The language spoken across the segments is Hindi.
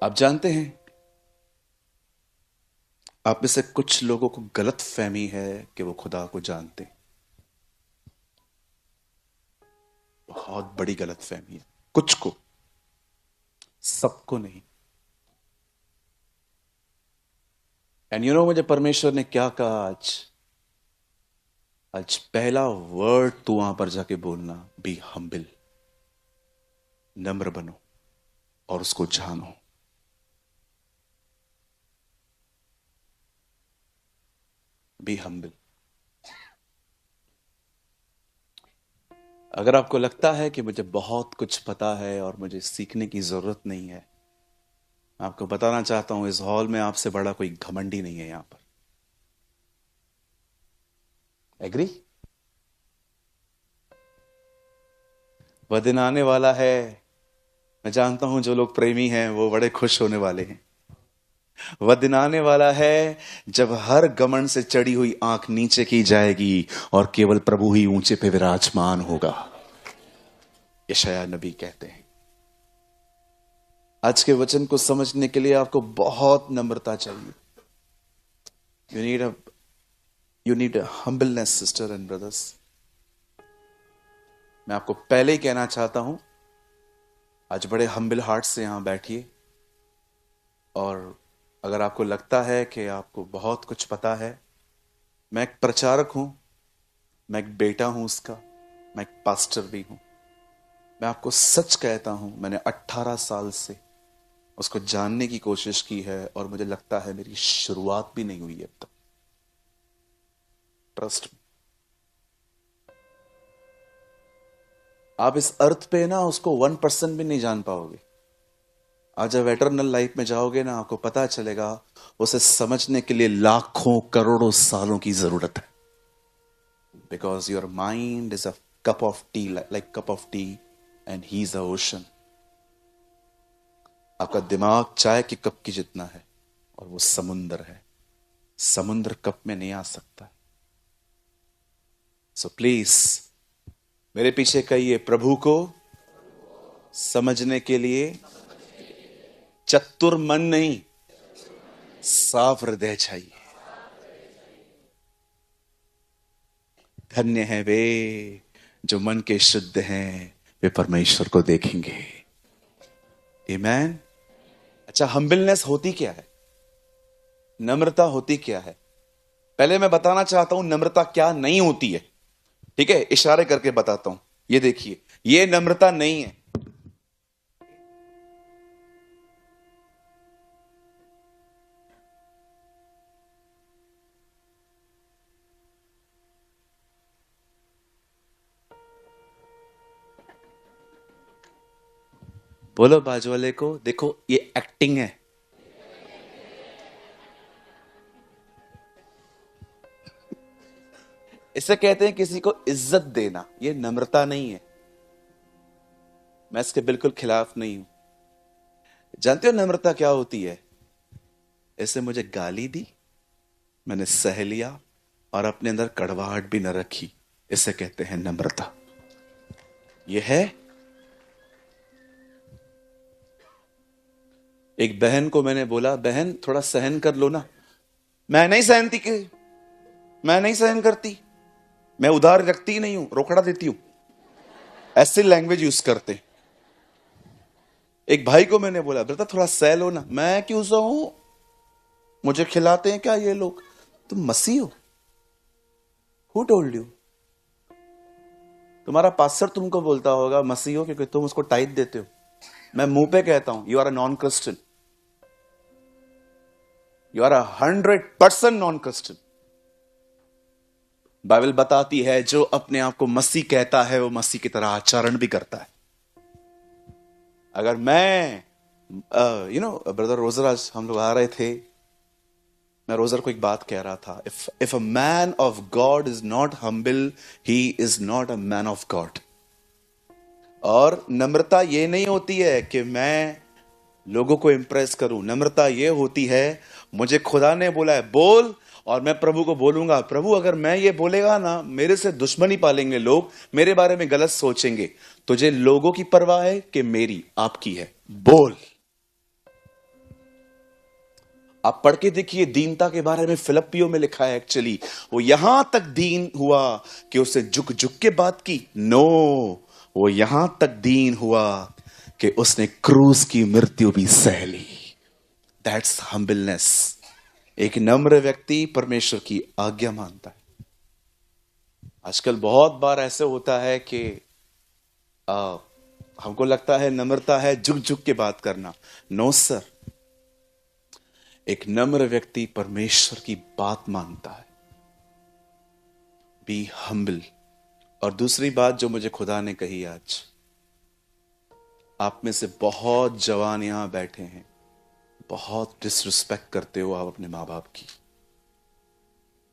आप जानते हैं, आप में से कुछ लोगों को गलत फहमी है कि वो खुदा को जानते। बहुत बड़ी गलत फहमी है, कुछ को, सबको नहीं। एंड यू नो मुझे परमेश्वर ने क्या कहा आज? आज पहला वर्ड तू वहां पर जाके बोलना, बी हम्बिल, नम्र बनो और उसको जानो। बी हम्बिल। अगर आपको लगता है कि मुझे बहुत कुछ पता है और मुझे सीखने की जरूरत नहीं है, मैं आपको बताना चाहता हूं, इस हॉल में आपसे बड़ा कोई घमंडी नहीं है यहां पर। एग्री? वह दिन आने वाला है, मैं जानता हूं जो लोग प्रेमी हैं वो बड़े खुश होने वाले हैं। वह दिन आने वाला है जब हर घमंड से चढ़ी हुई आंख नीचे की जाएगी और केवल प्रभु ही ऊंचे पे विराजमान होगा। यशायाह नबी कहते हैं। आज के वचन को समझने के लिए आपको बहुत नम्रता चाहिए। You need a humbleness sister and brothers. मैं आपको पहले ही कहना चाहता हूं, आज बड़े हम्बल हार्ट से यहां बैठिए। और अगर आपको लगता है कि आपको बहुत कुछ पता है, मैं एक प्रचारक हूं, मैं एक बेटा हूं उसका, मैं एक पास्टर भी हूं। मैं आपको सच कहता हूं, मैंने 18 साल से उसको जानने की कोशिश की है और मुझे लगता है मेरी शुरुआत भी नहीं हुई अब तक। ट्रस्ट में। आप इस अर्थ पे ना उसको 1% भी नहीं जान पाओगे। आज जब एटर्नल लाइफ में जाओगे ना, आपको पता चलेगा उसे समझने के लिए लाखों करोड़ों सालों की जरूरत है। Because your mind is a cup of T, like cup of T, and he is a ocean. आपका दिमाग चाय के कप की जितना है और वो समुंदर है। समुद्र कप में नहीं आ सकता। सो प्लीज मेरे पीछे कहिए, प्रभु को समझने के लिए चतुर मन नहीं, साफ हृदय चाहिए। धन्य है वे जो मन के शुद्ध हैं, वे परमेश्वर को देखेंगे। आमीन। अच्छा, हम्बलनेस होती क्या है? नम्रता होती क्या है? पहले मैं बताना चाहता हूं नम्रता क्या नहीं होती है। ठीक है, इशारे करके बताता हूं। ये देखिए, ये नम्रता नहीं है। बोलो बाजू वाले को, देखो ये एक्टिंग है। इसे कहते हैं किसी को इज्जत देना। ये नम्रता नहीं है। मैं इसके बिल्कुल खिलाफ नहीं हूं। जानते हो नम्रता क्या होती है? ऐसे मुझे गाली दी, मैंने सह लिया और अपने अंदर कड़वाहट भी न रखी। इसे कहते हैं नम्रता। यह है, एक बहन को मैंने बोला, बहन थोड़ा सहन कर लो ना। मैं नहीं सहनती कि मैं नहीं सहन करती, मैं उधार रखती नहीं हूं, रोकड़ा देती हूं। ऐसी लैंग्वेज यूज करते। एक भाई को मैंने बोला, बेटा थोड़ा सह लो ना। मैं क्यों सहूं, मुझे खिलाते हैं क्या ये लोग? तुम मसीह हो? Who told you? तुम्हारा पास्टर तुमको बोलता होगा मसीह हो क्योंकि तुम उसको टाइट देते हो। मैं मुंह पे कहता हूं, you are a non Christian. You are 100% non Christian. Bible बताती है जो अपने आप को मसीह कहता है वो मसीह की तरह आचरण भी करता है। अगर मैं ब्रदर रोजर, आज हम लोग आ रहे थे, मैं रोजर को एक बात कह रहा था, if a man of God is not humble, he is not a man of God. और नम्रता ये नहीं होती है कि मैं लोगों को इंप्रेस करूं। नम्रता ये होती है, मुझे खुदा ने बोला है बोल, और मैं प्रभु को बोलूंगा, प्रभु अगर मैं ये बोलेगा ना, मेरे से दुश्मनी पालेंगे लोग, मेरे बारे में गलत सोचेंगे। तुझे लोगों की परवाह है कि मेरी, आपकी है? बोल। आप पढ़ के देखिए, दीनता के बारे में फिलिप्पियों में लिखा है। एक्चुअली वो यहां तक दीन हुआ कि उसे झुक झुक के बात की। नो, वो यहां तक दीन हुआ कि उसने क्रूस की मृत्यु भी सह ली। That's humbleness. एक नम्र व्यक्ति परमेश्वर की आज्ञा मानता है। आजकल बहुत बार ऐसे होता है कि हमको लगता है नम्रता है झुक झुक के बात करना। नो सर, एक नम्र व्यक्ति परमेश्वर की बात मानता है। Be humble. और दूसरी बात जो मुझे खुदा ने कही आज, आप में से बहुत जवान यहां बैठे हैं, बहुत डिसरिस्पेक्ट करते हो आप अपने मां बाप की।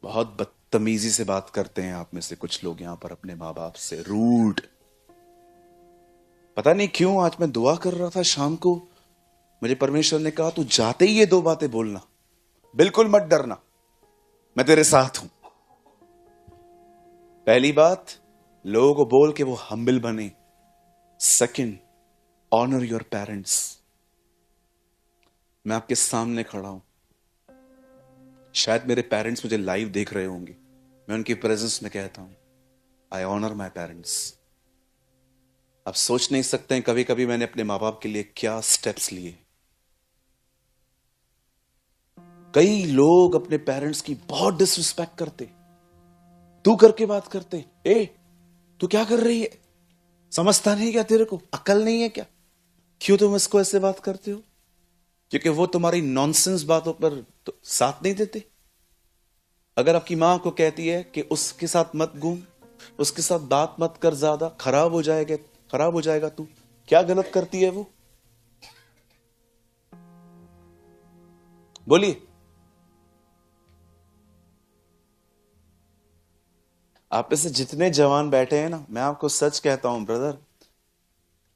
बहुत बदतमीजी से बात करते हैं आप में से कुछ लोग यहां पर अपने मां बाप से, रूड। पता नहीं क्यों आज मैं दुआ कर रहा था शाम को, मुझे परमेश्वर ने कहा तू जाते ही ये दो बातें बोलना, बिल्कुल मत डरना, मैं तेरे साथ हूं। पहली बात, लोगों को बोल के वो हम्बल बने। Second, honour your parents. मैं आपके सामने खड़ा हूं, शायद मेरे पेरेंट्स मुझे लाइव देख रहे होंगे, मैं उनकी प्रेजेंस में कहता हूं, आई ऑनर माई पेरेंट्स। आप सोच नहीं सकते हैं कभी कभी मैंने अपने मां बाप के लिए क्या स्टेप्स लिए। कई लोग अपने पेरेंट्स की बहुत डिसरिस्पेक्ट करते, तू करके बात करते। ए, तू क्या कर रही है, समझता नहीं क्या, तेरे को अकल नहीं है क्या, क्यों तुम इसको ऐसे बात करते हो? क्योंकि वो तुम्हारी नॉनसेंस बातों पर तो साथ नहीं देते। अगर आपकी मां को कहती है कि उसके साथ मत घूम, उसके साथ बात मत कर, ज्यादा खराब हो जाएगा तू, क्या गलत करती है वो? बोलिए। आप में से जितने जवान बैठे हैं ना, मैं आपको सच कहता हूं ब्रदर,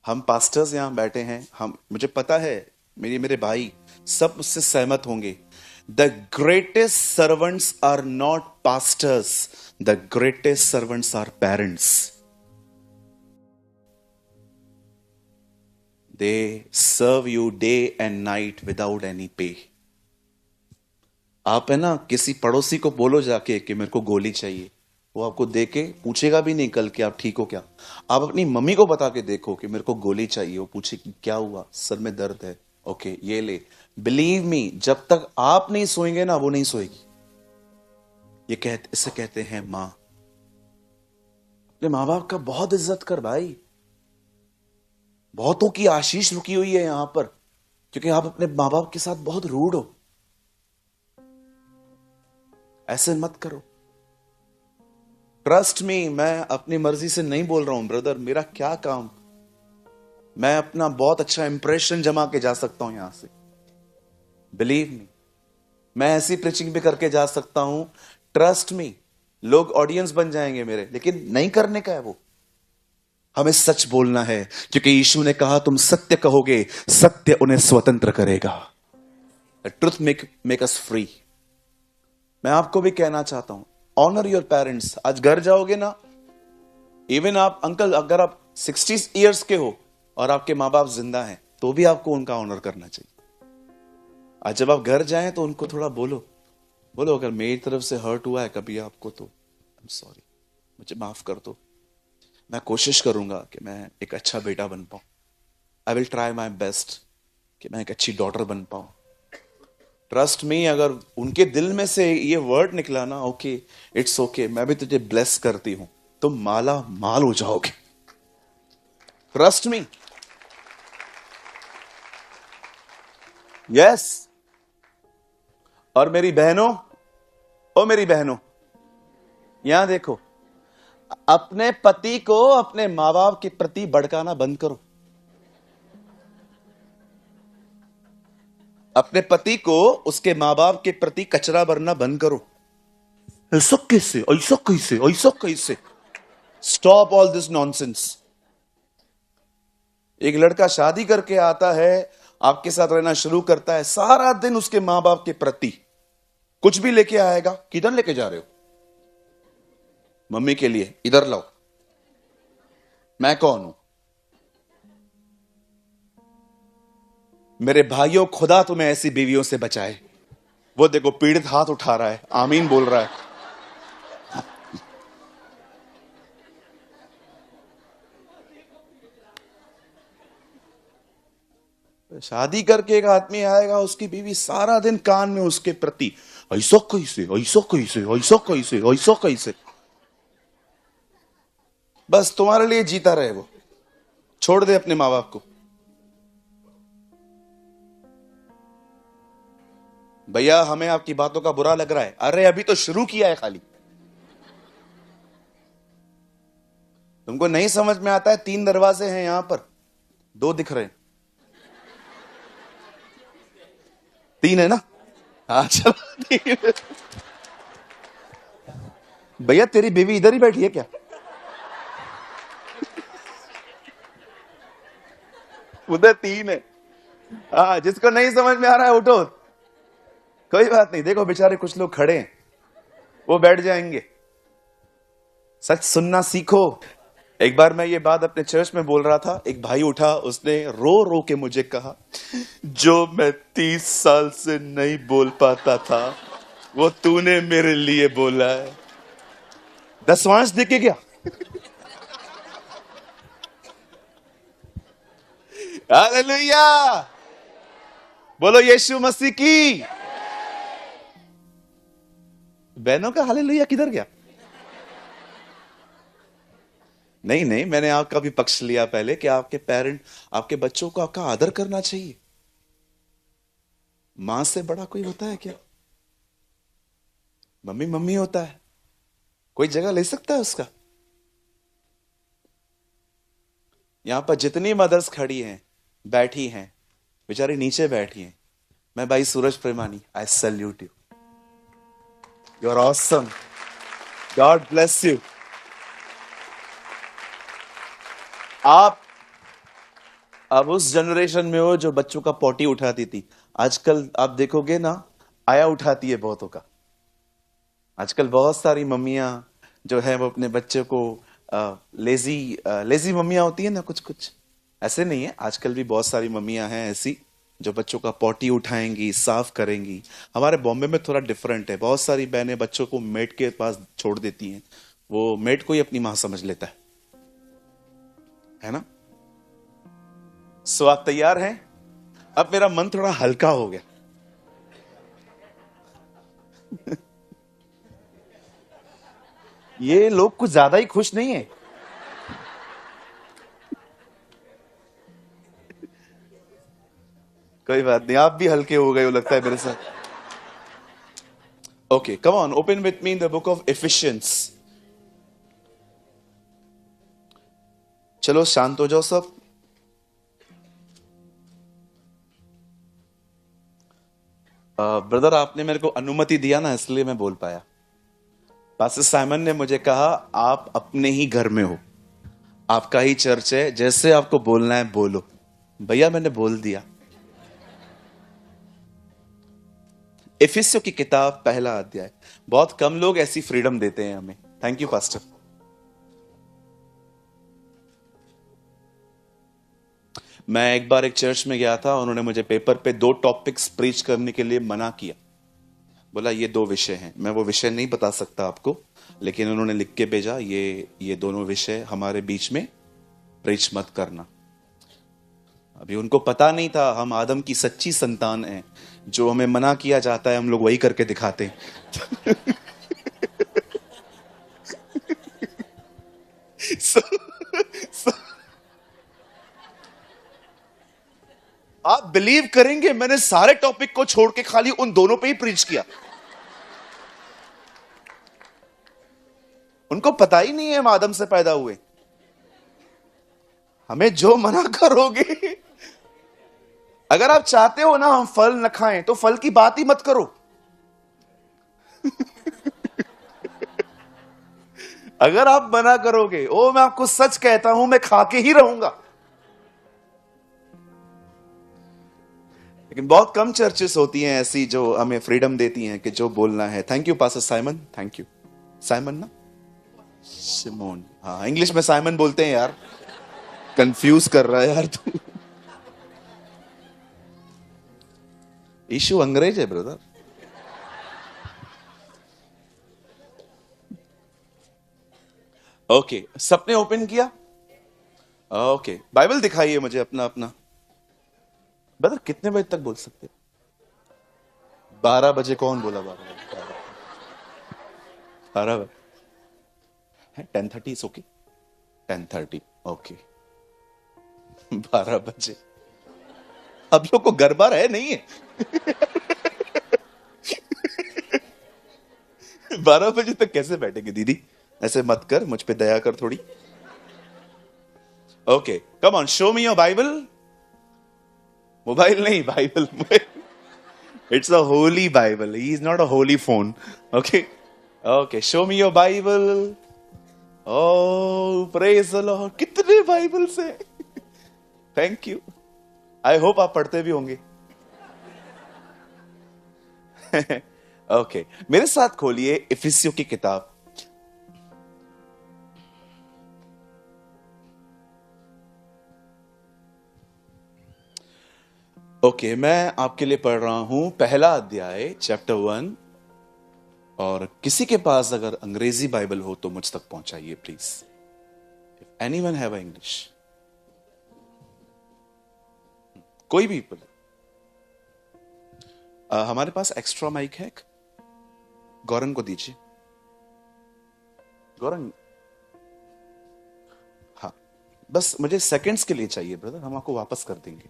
हम पास्टर्स यहां बैठे हैं, मुझे पता है, मेरे भाई सब मुझसे सहमत होंगे। The greatest servants are not pastors, the greatest servants are parents. They serve you day and night without any pay. आप है ना, किसी पड़ोसी को बोलो जाके कि मेरे को गोली चाहिए, वो आपको दे के पूछेगा भी नहीं कल कि आप ठीक हो क्या। आप अपनी मम्मी को बता के देखो कि मेरे को गोली चाहिए, वो पूछे कि क्या हुआ, सर में दर्द है, ओके ये ले। बिलीव मी, जब तक आप नहीं सोएंगे ना, वो नहीं सोएगी। इसे कहते हैं मां। अपने मां बाप का बहुत इज्जत कर भाई। बहुतों की आशीष रुकी हुई है यहां पर, क्योंकि आप अपने मां बाप के साथ बहुत रूड हो। ऐसे मत करो। ट्रस्ट मी, मैं अपनी मर्जी से नहीं बोल रहा हूं ब्रदर, मेरा क्या काम, मैं अपना बहुत अच्छा इंप्रेशन जमा के जा सकता हूं यहां से। बिलीव मी, मैं ऐसी प्रीचिंग भी करके जा सकता हूं, ट्रस्ट मी, लोग ऑडियंस बन जाएंगे मेरे, लेकिन नहीं करने का है वो। हमें सच बोलना है, क्योंकि यीशु ने कहा तुम सत्य कहोगे, सत्य उन्हें स्वतंत्र करेगा। Truth make us free. मैं आपको भी कहना चाहता हूं, ऑनर योर पेरेंट्स। आज घर जाओगे ना, इवन आप अंकल, अगर आप 60 इयर्स के हो और आपके मां बाप जिंदा हैं, तो भी आपको उनका ऑनर करना चाहिए। आज जब आप घर जाएं तो उनको थोड़ा बोलो अगर मेरी तरफ से हर्ट हुआ है कभी आपको तो आई एम सॉरी, मुझे माफ कर दो। मैं कोशिश करूंगा कि मैं एक अच्छा बेटा बन पाऊं। I will try my best कि मैं एक अच्छी डॉटर बन पाऊं। ट्रस्ट मी, अगर उनके दिल में से ये वर्ड निकला ना, ओके इट्स ओके, मैं भी तुझे ब्लेस करती हूं, तुम माला माल हो जाओगे। Trust me. यस। और मेरी बहनों, यहां देखो, अपने पति को अपने मां बाप के प्रति भड़काना बंद करो। अपने पति को उसके मां बाप के प्रति कचरा भरना बंद करो। ऐसा कैसे। Stop all this nonsense. एक लड़का शादी करके आता है, आपके साथ रहना शुरू करता है, सारा दिन उसके मां बाप के प्रति कुछ भी लेके आएगा। किधर लेके जा रहे हो? मम्मी के लिए, इधर लाओ। मैं कौन हूं? मेरे भाइयों, खुदा तुम्हें ऐसी बीवियों से बचाए। वो देखो पीड़ित हाथ उठा रहा है, आमीन बोल रहा है। शादी करके एक आदमी आएगा, उसकी बीवी सारा दिन कान में उसके प्रति ऐसा कैसे, ऐसा कैसे, ऐसा कैसे, ऐसा कैसे। बस तुम्हारे लिए जीता रहे वो, छोड़ दे अपने माँ बाप को। भैया हमें आपकी बातों का बुरा लग रहा है, अरे अभी तो शुरू किया है खाली। तुमको नहीं समझ में आता है, 3 दरवाजे हैं यहां पर, 2 दिख रहे हैं, 3 है ना? हाँ चलो 3। भैया तेरी बीवी इधर ही बैठी है क्या? उधर 3 है। हाँ जिसको नहीं समझ में आ रहा है उठो, कोई बात नहीं। देखो बेचारे कुछ लोग खड़े हैं, वो बैठ जाएंगे। सच सुनना सीखो। एक बार मैं ये बात अपने चर्च में बोल रहा था, एक भाई उठा, उसने रो रो के मुझे कहा, जो मैं 30 साल से नहीं बोल पाता था वो तूने मेरे लिए बोला है। 10वांश देके क्या? हालेलुया, बोलो यीशु मसीह की। बहनों का हालेलुया किधर गया? नहीं नहीं, मैंने आपका भी पक्ष लिया पहले कि आपके पेरेंट, आपके बच्चों को आपका आदर करना चाहिए। मां से बड़ा कोई होता है क्या? मम्मी मम्मी होता है, कोई जगह ले सकता है उसका? यहां पर जितनी मदर्स खड़ी हैं, बैठी हैं, बेचारी नीचे बैठी हैं, मैं भाई Suraj Premani, I salute you, you are awesome, God bless you. आप अब उस जनरेशन में हो जो बच्चों का पॉटी उठाती थी। आजकल आप देखोगे ना, आया उठाती है बहुतों का। आजकल बहुत सारी मम्मियां जो है वो अपने बच्चे को लेजी मम्मियां होती है ना, कुछ कुछ ऐसे नहीं है, आजकल भी बहुत सारी मम्मियां हैं ऐसी जो बच्चों का पॉटी उठाएंगी, साफ करेंगी। हमारे बॉम्बे में थोड़ा डिफरेंट है, बहुत सारी बहनें बच्चों को मेड के पास छोड़ देती हैं, वो मेड को ही अपनी मां समझ लेता है ना? सो आप तैयार हैं? अब मेरा मन थोड़ा हल्का हो गया। ये लोग कुछ ज्यादा ही खुश नहीं है। कोई बात नहीं, आप भी हल्के हो गए हो लगता है मेरे साथ। Okay come on, open with me in the book of efficiency. चलो शांत हो जाओ सब। ब्रदर आपने मेरे को अनुमति दिया ना, इसलिए मैं बोल पाया। पास्टर साइमन ने मुझे कहा आप अपने ही घर में हो, आपका ही चर्च है, जैसे आपको बोलना है बोलो। भैया मैंने बोल दिया। इफिसियों की किताब 1 अध्याय। बहुत कम लोग ऐसी फ्रीडम देते हैं हमें। Thank you pastor. मैं एक बार एक चर्च में गया था, उन्होंने मुझे पेपर पे 2 टॉपिक्स प्रीच करने के लिए मना किया। बोला ये 2 विषय हैं, मैं वो विषय नहीं बता सकता आपको, लेकिन उन्होंने लिख के भेजा, ये दोनों विषय हमारे बीच में प्रीच मत करना। अभी उनको पता नहीं था हम आदम की सच्ची संतान हैं, जो हमें मना किया जाता है हम लोग वही करके दिखाते हैं। so, so, आप बिलीव करेंगे मैंने सारे टॉपिक को छोड़ के खाली उन दोनों पे ही प्रीच किया। उनको पता ही नहीं है हम आदम से पैदा हुए। हमें जो मना करोगे, अगर आप चाहते हो ना हम फल न खाएं तो फल की बात ही मत करो। अगर आप मना करोगे, ओ मैं आपको सच कहता हूं मैं खा के ही रहूंगा। लेकिन बहुत कम चर्चेस होती हैं ऐसी जो हमें फ्रीडम देती हैं कि जो बोलना है। Thank you pastor Simon, thank you. Simon ना, सिमोन, हाँ इंग्लिश में साइमन बोलते हैं यार, कंफ्यूज कर रहा है यार तू। यीशु अंग्रेज है ब्रदर। ओके, सबने ओपन किया? ओके, बाइबल दिखाइए मुझे अपना अपना। ब्रदर कितने बजे तक बोल सकते? 12 बजे? कौन बोला 12 बजे? 12 बजे है? 10:30 इज ओके। 10:30 ओके। 12 बजे अब लोग को गरबा है नहीं है? 12 बजे तक कैसे बैठेंगे दीदी? ऐसे मत कर, मुझ पे दया कर थोड़ी। Okay, come on, show me your Bible. Mobile नहीं, Bible. It's a holy Bible, he is not a holy phone. Okay okay, show me your Bible. Oh praise the lord, कितने बाइबल से। Thank you. आई होप आप पढ़ते भी होंगे। ओके, मेरे साथ खोलिए इफिसियों की किताब। ओके, मैं आपके लिए पढ़ रहा हूं पहला अध्याय, चैप्टर 1। और किसी के पास अगर अंग्रेजी बाइबल हो तो मुझ तक पहुंचाइए please. If anyone have English, कोई भी हमारे पास एक्स्ट्रा माइक है, गौरंग को दीजिए। गौरंग, हाँ, बस मुझे सेकंड्स के लिए चाहिए ब्रदर, हम आपको वापस कर देंगे।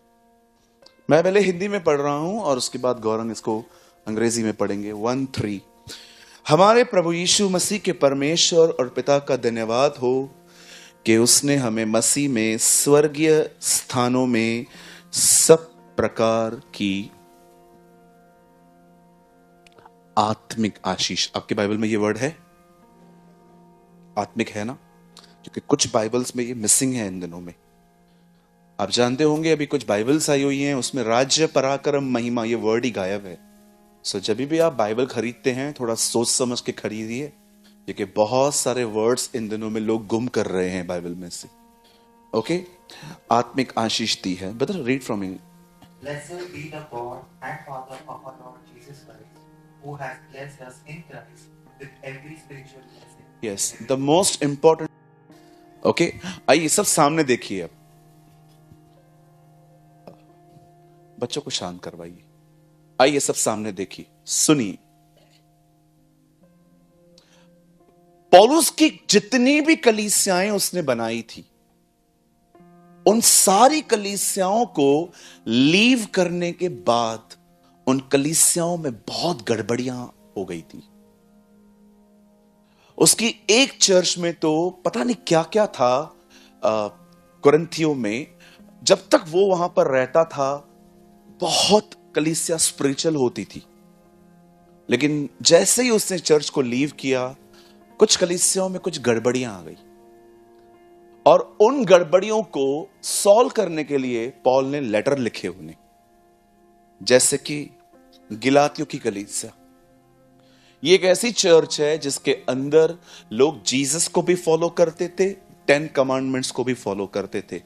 मैं पहले हिंदी में पढ़ रहा हूं और उसके बाद गौरंग इसको अंग्रेजी में पढ़ेंगे। 1-3। हमारे प्रभु यीशु मसीह के परमेश्वर और पिता का धन्यवाद हो कि उसने हमें मसीह में स्वर्गीय स्थानों में सब प्रकार की आत्मिक आशीष। आपके बाइबल में ये वर्ड है? आत्मिक है ना? क्योंकि कुछ बाइबल्स में ये मिसिंग है इन दिनों में। आप जानते होंगे अभी कुछ बाइबल्स आई हुई हैं, उसमें राज्य पराक्रम महिमा ये वर्ड ही गायब है। सो जब भी आप बाइबल खरीदते हैं थोड़ा सोच समझ के खरीदिए, क्योंकि बहुत सारे वर्ड्स इन दिनों में लोग गुम कर रहे हैं बाइबल में से। ओके, आत्मिक आशीष दी है। Brother read from English. Blessed be the God and Father of our Lord Jesus Christ, who has blessed us in Christ with every spiritual blessing. Yes, the most important. Okay, आइए सब सामने देखिए। अब बच्चों को शांत करवाइए। आइए सब सामने देखिए, सुनिए। पौलुस की जितनी भी कलीसियाएं उसने बनाई थी, उन सारी कलीसियाओं को लीव करने के बाद उन कलीसियाओं में बहुत गड़बड़ियां हो गई थी। उसकी एक चर्च में तो पता नहीं क्या क्या था, कुरिन्थियों में। जब तक वो वहां पर रहता था बहुत कलीसिया स्पिरिचुअल होती थी, लेकिन जैसे ही उसने चर्च को लीव किया कुछ कलीसियाओं में कुछ गड़बड़ियां आ गई, और उन गड़बड़ियों को सॉल्व करने के लिए पॉल ने लेटर लिखे उन्हें। जैसे कि गिलातियों की कलीसिया, ये एक ऐसी चर्च है जिसके अंदर लोग जीसस को भी फॉलो करते थे, 10 कमांडमेंट्स को भी फॉलो करते थे।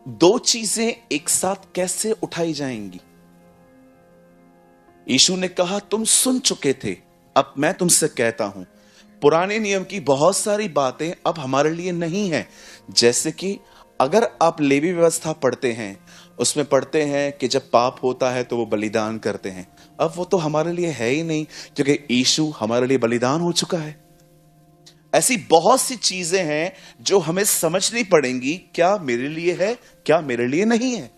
दो चीजें एक साथ कैसे उठाई जाएंगी? यीशु ने कहा तुम सुन चुके थे, अब मैं तुमसे कहता हूं। पुराने नियम की बहुत सारी बातें अब हमारे लिए नहीं है। जैसे कि अगर आप लेवी व्यवस्था पढ़ते हैं, उसमें पढ़ते हैं कि जब पाप होता है तो वो बलिदान करते हैं। अब वो तो हमारे लिए है ही नहीं, क्योंकि यीशु हमारे लिए बलिदान हो चुका है। ऐसी बहुत सी चीजें हैं जो हमें समझनी पड़ेंगी, क्या मेरे लिए है, क्या मेरे लिए नहीं है।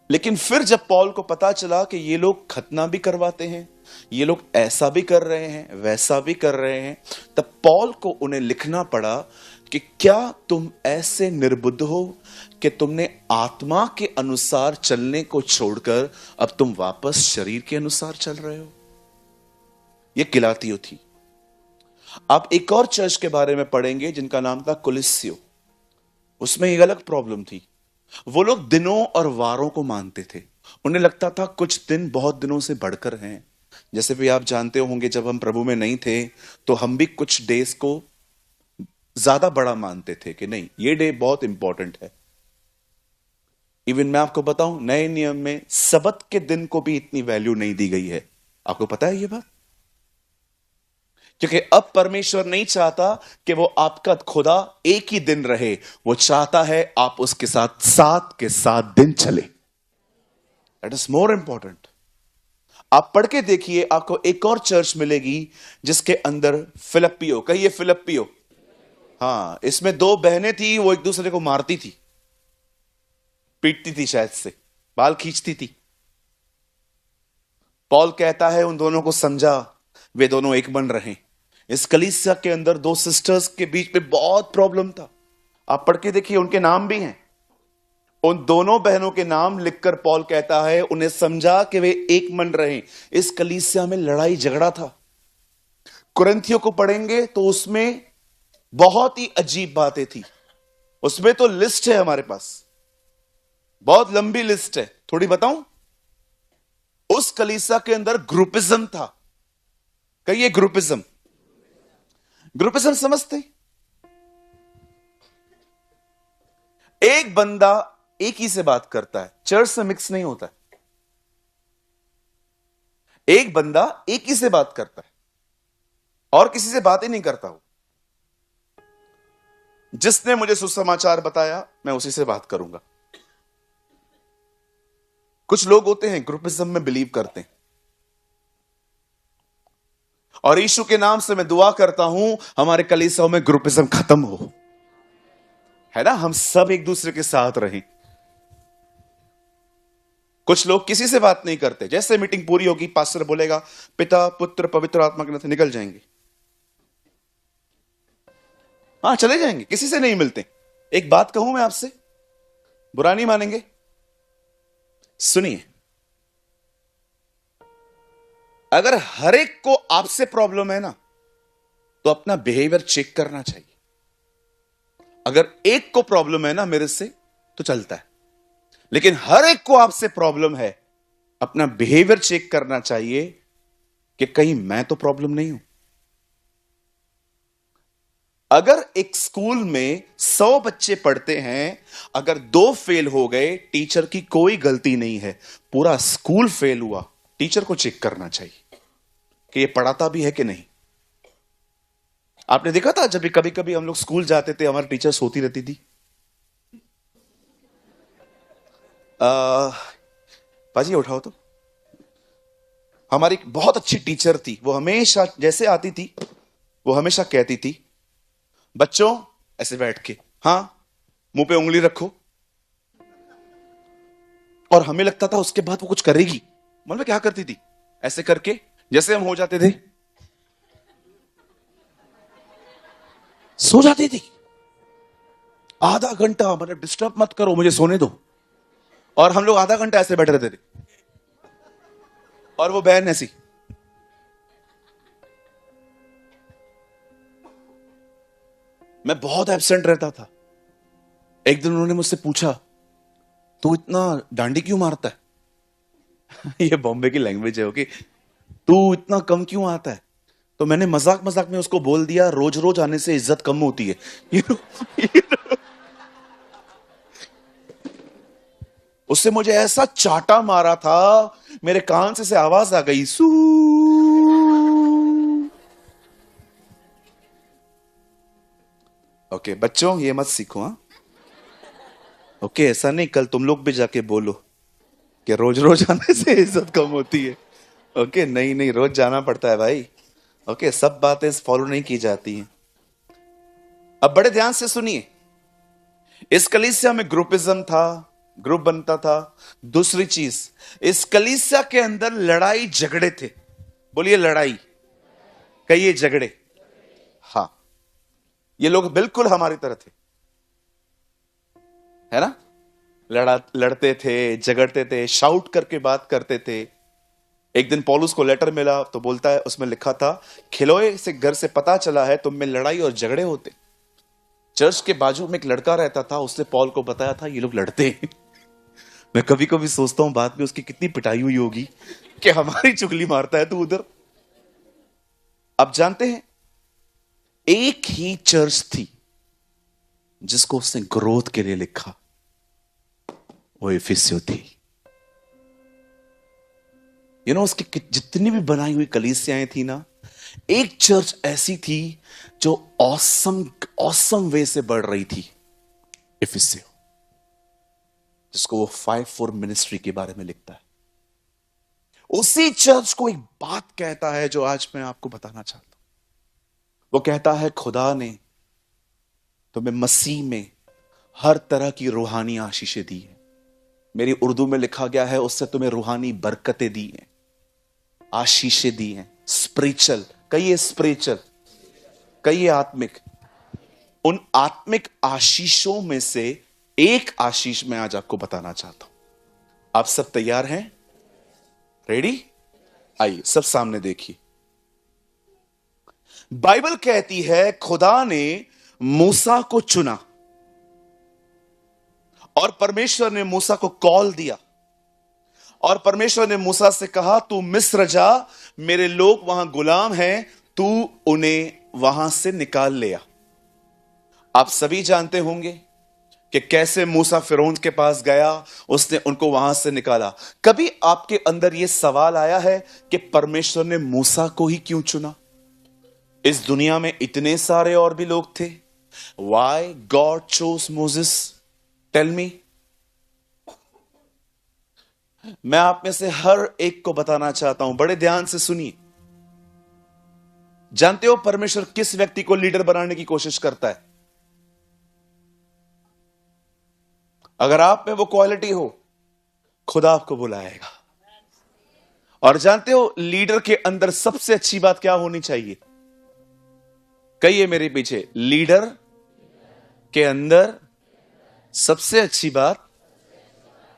लेकिन फिर जब पॉल को पता चला कि ये लोग खतना भी करवाते हैं, ये लोग ऐसा भी कर रहे हैं, वैसा भी कर रहे हैं, तब पॉल को उन्हें लिखना पड़ा कि क्या तुम ऐसे निर्बुद्ध हो कि तुमने आत्मा के अनुसार चलने को छोड़कर अब तुम वापस शरीर के अनुसार चल रहे हो। ये गिलातियों थी। आप एक और चर्च के बारे में पढ़ेंगे जिनका नाम था कुलिस्सियो। उसमें एक अलग प्रॉब्लम थी। वो लोग दिनों और वारों को मानते थे। उन्हें लगता था कुछ दिन बहुत दिनों से बढ़कर हैं। जैसे भी आप जानते होंगे जब हम प्रभु में नहीं थे तो हम भी कुछ डेज को ज्यादा बड़ा मानते थे कि नहीं ये डे बहुत इंपॉर्टेंट है। इवन मैं आपको बताऊं, नए नियम में सबत के दिन को भी इतनी वैल्यू नहीं दी गई है। आपको पता है ये बात? क्योंकि अब परमेश्वर नहीं चाहता कि वो आपका खुदा एक ही दिन रहे, वो चाहता है आप उसके साथ 7 के 7 दिन चले। That is more important. आप पढ़ के देखिए, आपको एक और चर्च मिलेगी जिसके अंदर फिलिप्पियो, कहिए फिलिप्पियो। हाँ, इसमें 2 बहनें थी, वो एक दूसरे को मारती थी, पीटती थी, शायद से बाल खींचती थी। पॉल कहता है उन दोनों को समझा, वे दोनों एक बन रहे। इस कलीसिया के अंदर 2 सिस्टर्स के बीच में बहुत प्रॉब्लम था। आप पढ़ के देखिए, उनके नाम भी हैं। उन दोनों बहनों के नाम लिखकर पॉल कहता है उन्हें समझा कि वे एक मन रहे। इस कलीसिया में लड़ाई झगड़ा था। कुरिन्थियों को पढ़ेंगे तो उसमें बहुत ही अजीब बातें थी। उसमें तो लिस्ट है हमारे पास, बहुत लंबी लिस्ट है, थोड़ी बताऊं। उस कलीसिया के अंदर ग्रुपिज्म था। कहिए ग्रुपिज्म। ग्रुपिज्म समझते? एक बंदा एक ही से बात करता है, चर्च से मिक्स नहीं होता है। एक बंदा एक ही से बात करता है और किसी से बात ही नहीं करता हूं। जिसने मुझे सुसमाचार बताया मैं उसी से बात करूंगा। कुछ लोग होते हैं ग्रुपिज्म में बिलीव करते हैं, और यीशु के नाम से मैं दुआ करता हूं हमारे कलीसियाओं में ग्रुपिज्म खत्म हो, है ना, हम सब एक दूसरे के साथ रहें। कुछ लोग किसी से बात नहीं करते, जैसे मीटिंग पूरी होगी पास्टर बोलेगा पिता पुत्र पवित्र आत्मा के नाम से निकल जाएंगे, हाँ चले जाएंगे, किसी से नहीं मिलते। एक बात कहूं मैं आपसे, बुरा नहीं मानेंगे, सुनिए। अगर हर एक को आपसे प्रॉब्लम है ना, तो अपना बिहेवियर चेक करना चाहिए। अगर एक को प्रॉब्लम है ना मेरे से, तो चलता है, लेकिन हर एक को आपसे प्रॉब्लम है, अपना बिहेवियर चेक करना चाहिए कि कहीं मैं तो प्रॉब्लम नहीं हूं। अगर एक स्कूल में 100 बच्चे पढ़ते हैं, अगर 2 फेल हो गए, टीचर की कोई गलती नहीं है, पूरा स्कूल फेल हुआ, टीचर को चेक करना चाहिए कि ये पढ़ाता भी है कि नहीं। आपने देखा था जब भी कभी कभी हम लोग स्कूल जाते थे, हमारी टीचर सोती रहती थी। बाजी उठाओ तो। हमारी बहुत अच्छी टीचर थी, वो हमेशा जैसे आती थी वो हमेशा कहती थी बच्चों ऐसे बैठ के, हां मुंह पे उंगली रखो, और हमें लगता था उसके बाद वो कुछ करेगी। मतलब क्या करती थी, ऐसे करके जैसे हम हो जाते थे सो जाती थी। आधा घंटा, मतलब डिस्टर्ब मत करो, मुझे सोने दो। और हम लोग आधा घंटा ऐसे बैठे रहते थे, और वो बहन ऐसी। मैं बहुत एब्सेंट रहता था। एक दिन उन्होंने मुझसे पूछा तू इतना डांडी क्यों मारता है ये बॉम्बे की लैंग्वेज है, ओके, तू इतना कम क्यों आता है। तो मैंने मजाक मजाक में उसको बोल दिया रोज रोज आने से इज्जत कम होती है। you know, you know, उससे मुझे ऐसा चाटा मारा था, मेरे कान से आवाज आ गई सू। ओके बच्चों ये मत सीखो, हाँ ओके, ऐसा नहीं, कल तुम लोग भी जाके बोलो कि रोज रोज आने से इज्जत कम होती है। ओके नहीं नहीं, रोज जाना पड़ता है भाई। ओके सब बातें फॉलो नहीं की जाती हैं। अब बड़े ध्यान से सुनिए, इस कलीसिया में ग्रुपिज्म था, ग्रुप बनता था। दूसरी चीज, इस कलीसिया के अंदर लड़ाई झगड़े थे। बोलिए लड़ाई, कहिए झगड़े। हाँ, ये लोग बिल्कुल हमारी तरह थे, है ना, लड़ते थे, झगड़ते थे, शाउट करके बात करते थे। एक दिन पौलुस को लेटर मिला तो बोलता है, उसमें लिखा था खिलोए से घर से पता चला है तुम में लड़ाई और झगड़े होते। चर्च के बाजू में एक लड़का रहता था, उसने पॉल को बताया था ये लोग लड़ते हैं। मैं कभी कभी सोचता हूं बाद में उसकी कितनी पिटाई हुई होगी कि हमारी चुगली मारता है तू उधर। अब जानते हैं, एक ही चर्च थी जिसको उसने ग्रोथ के लिए लिखा, वो इफिसियो थी। उसकी जितनी भी बनाई हुई कलीसियाएं थी ना, एक चर्च ऐसी थी जो ऑसम वे से बढ़ रही थी, इफिसियो, जिसको वो 5-4 मिनिस्ट्री के बारे में लिखता है। उसी चर्च को एक बात कहता है जो आज मैं आपको बताना चाहता हूं। वो कहता है खुदा ने तुम्हें मसीह में हर तरह की रूहानी आशीषें दी है। मेरी उर्दू में लिखा गया है उससे तुम्हें रूहानी बरकतें दी हैं, आशीषें दी हैं, स्पिरिचुअल, कहिए आत्मिक। उन आत्मिक आशीषों में से एक आशीष मैं आज आपको बताना चाहता हूं। आप सब तैयार हैं? रेडी? आइए सब सामने देखिए। बाइबल कहती है खुदा ने मूसा को चुना और परमेश्वर ने मूसा को कॉल दिया और परमेश्वर ने मूसा से कहा तू मिस्र जा, मेरे लोग वहां गुलाम हैं, तू उन्हें वहां से निकाल ले आ। आप सभी जानते होंगे कि कैसे मूसा फिरौन के पास गया, उसने उनको वहां से निकाला। कभी आपके अंदर यह सवाल आया है कि परमेश्वर ने मूसा को ही क्यों चुना? इस दुनिया में इतने सारे और भी लोग थे। Why God chose Moses? Tell me. मैं आप में से हर एक को बताना चाहता हूं, बड़े ध्यान से सुनिए। जानते हो परमेश्वर किस व्यक्ति को लीडर बनाने की कोशिश करता है? अगर आप में वो क्वालिटी हो, खुदा आपको बुलाएगा। और जानते हो लीडर के अंदर सबसे अच्छी बात क्या होनी चाहिए? कहिए मेरे पीछे, लीडर के अंदर सबसे अच्छी बात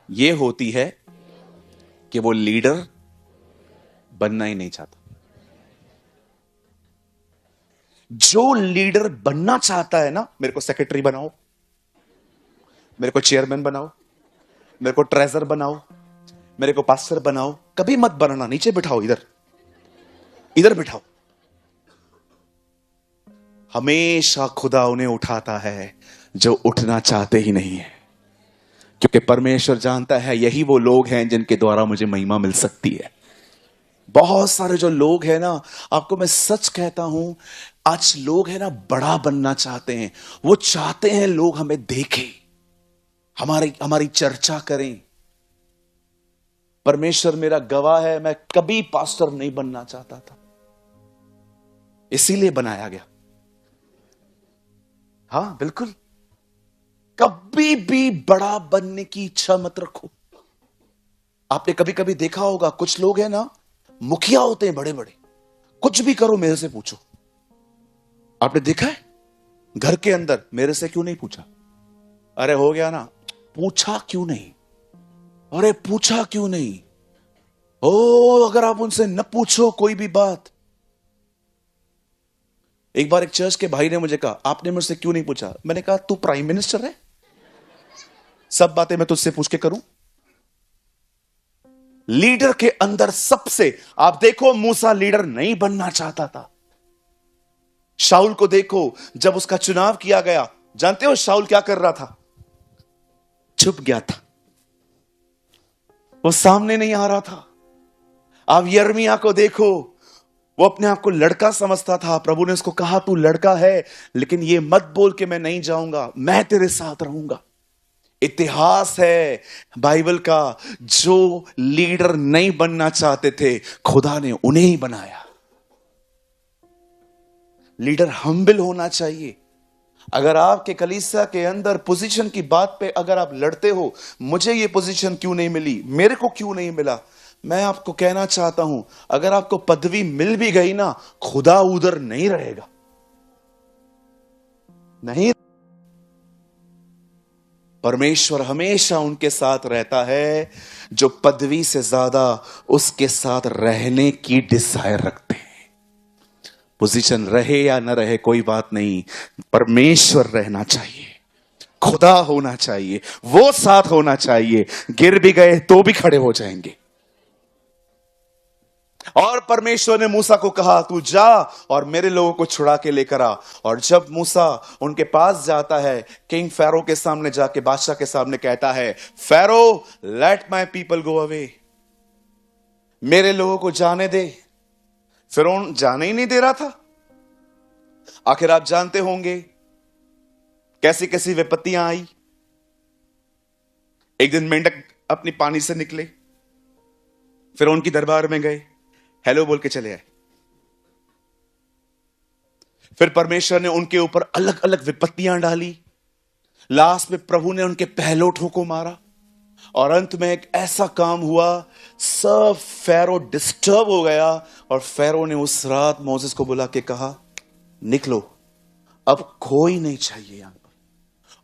यह होती है कि वो लीडर बनना ही नहीं चाहता। जो लीडर बनना चाहता है ना, मेरे को सेक्रेटरी बनाओ, मेरे को चेयरमैन बनाओ, मेरे को ट्रेजर बनाओ, मेरे को पास्टर बनाओ, कभी मत बनाना, नीचे बिठाओ, इधर बिठाओ। हमेशा खुदा उन्हें उठाता है जो उठना चाहते ही नहीं है, क्योंकि परमेश्वर जानता है यही वो लोग हैं जिनके द्वारा मुझे महिमा मिल सकती है। बहुत सारे जो लोग हैं ना, आपको मैं सच कहता हूं, आज लोग हैं ना बड़ा बनना चाहते हैं। वो चाहते हैं लोग हमें देखें, हमारी चर्चा करें। परमेश्वर मेरा गवाह है, मैं कभी पास्टर नहीं बनना चाहता था, इसीलिए बनाया गया। हाँ बिल्कुल, कभी भी बड़ा बनने की इच्छा मत रखो। आपने कभी कभी देखा होगा कुछ लोग हैं ना, मुखिया होते हैं बड़े बड़े, कुछ भी करो मेरे से पूछो। आपने देखा है घर के अंदर, मेरे से क्यों नहीं पूछा? अरे हो गया ना, पूछा क्यों नहीं? अरे पूछा क्यों नहीं? ओ अगर आप उनसे न पूछो कोई भी बात। एक बार एक चर्च के भाई ने मुझे कहा आपने मुझसे क्यों नहीं पूछा? मैंने कहा तू प्राइम मिनिस्टर है, सब बातें मैं तुझसे पूछ के करूं? लीडर के अंदर सबसे, आप देखो मूसा लीडर नहीं बनना चाहता था। शाऊल को देखो, जब उसका चुनाव किया गया, जानते हो शाऊल क्या कर रहा था? छुप गया था, वो सामने नहीं आ रहा था। आप यिर्मयाह को देखो, वो अपने आप को लड़का समझता था। प्रभु ने उसको कहा तू लड़का है, लेकिन ये मत बोल के मैं नहीं जाऊंगा, मैं तेरे साथ रहूंगा। इतिहास है बाइबल का, जो लीडर नहीं बनना चाहते थे, खुदा ने उन्हें ही बनाया। लीडर हम्बल होना चाहिए। अगर आपके कलीसिया के अंदर पोजीशन की बात पे अगर आप लड़ते हो, मुझे ये पोजीशन क्यों नहीं मिली, मेरे को क्यों नहीं मिला, मैं आपको कहना चाहता हूं, अगर आपको पदवी मिल भी गई ना, खुदा उधर नहीं रहेगा, नहीं। परमेश्वर हमेशा उनके साथ रहता है जो पदवी से ज्यादा उसके साथ रहने की डिजायर रखते हैं। पोजीशन रहे या न रहे कोई बात नहीं, परमेश्वर रहना चाहिए, खुदा होना चाहिए, वो साथ होना चाहिए। गिर भी गए तो भी खड़े हो जाएंगे। और परमेश्वर ने मूसा को कहा तू जा और मेरे लोगों को छुड़ा के लेकर आ। और जब मूसा उनके पास जाता है, किंग फैरो के सामने जाके, बादशाह के सामने कहता है, pharaoh let my people go away, मेरे लोगों को जाने दे। फिरौन जाने ही नहीं दे रहा था। आखिर आप जानते होंगे कैसी कैसी विपत्तियां आई। एक दिन मेंढक अपनी पानी से निकले, फिरौन की दरबार में गए, हेलो बोल के चले आए। फिर परमेश्वर ने उनके ऊपर अलग अलग विपत्तियां डाली। लास्ट में प्रभु ने उनके पहलोठों को मारा और अंत में एक ऐसा काम हुआ, सब फैरो डिस्टर्ब हो गया और फैरो ने उस रात मोसेस को बुला के कहा, निकलो, अब कोई नहीं चाहिए यहां पर।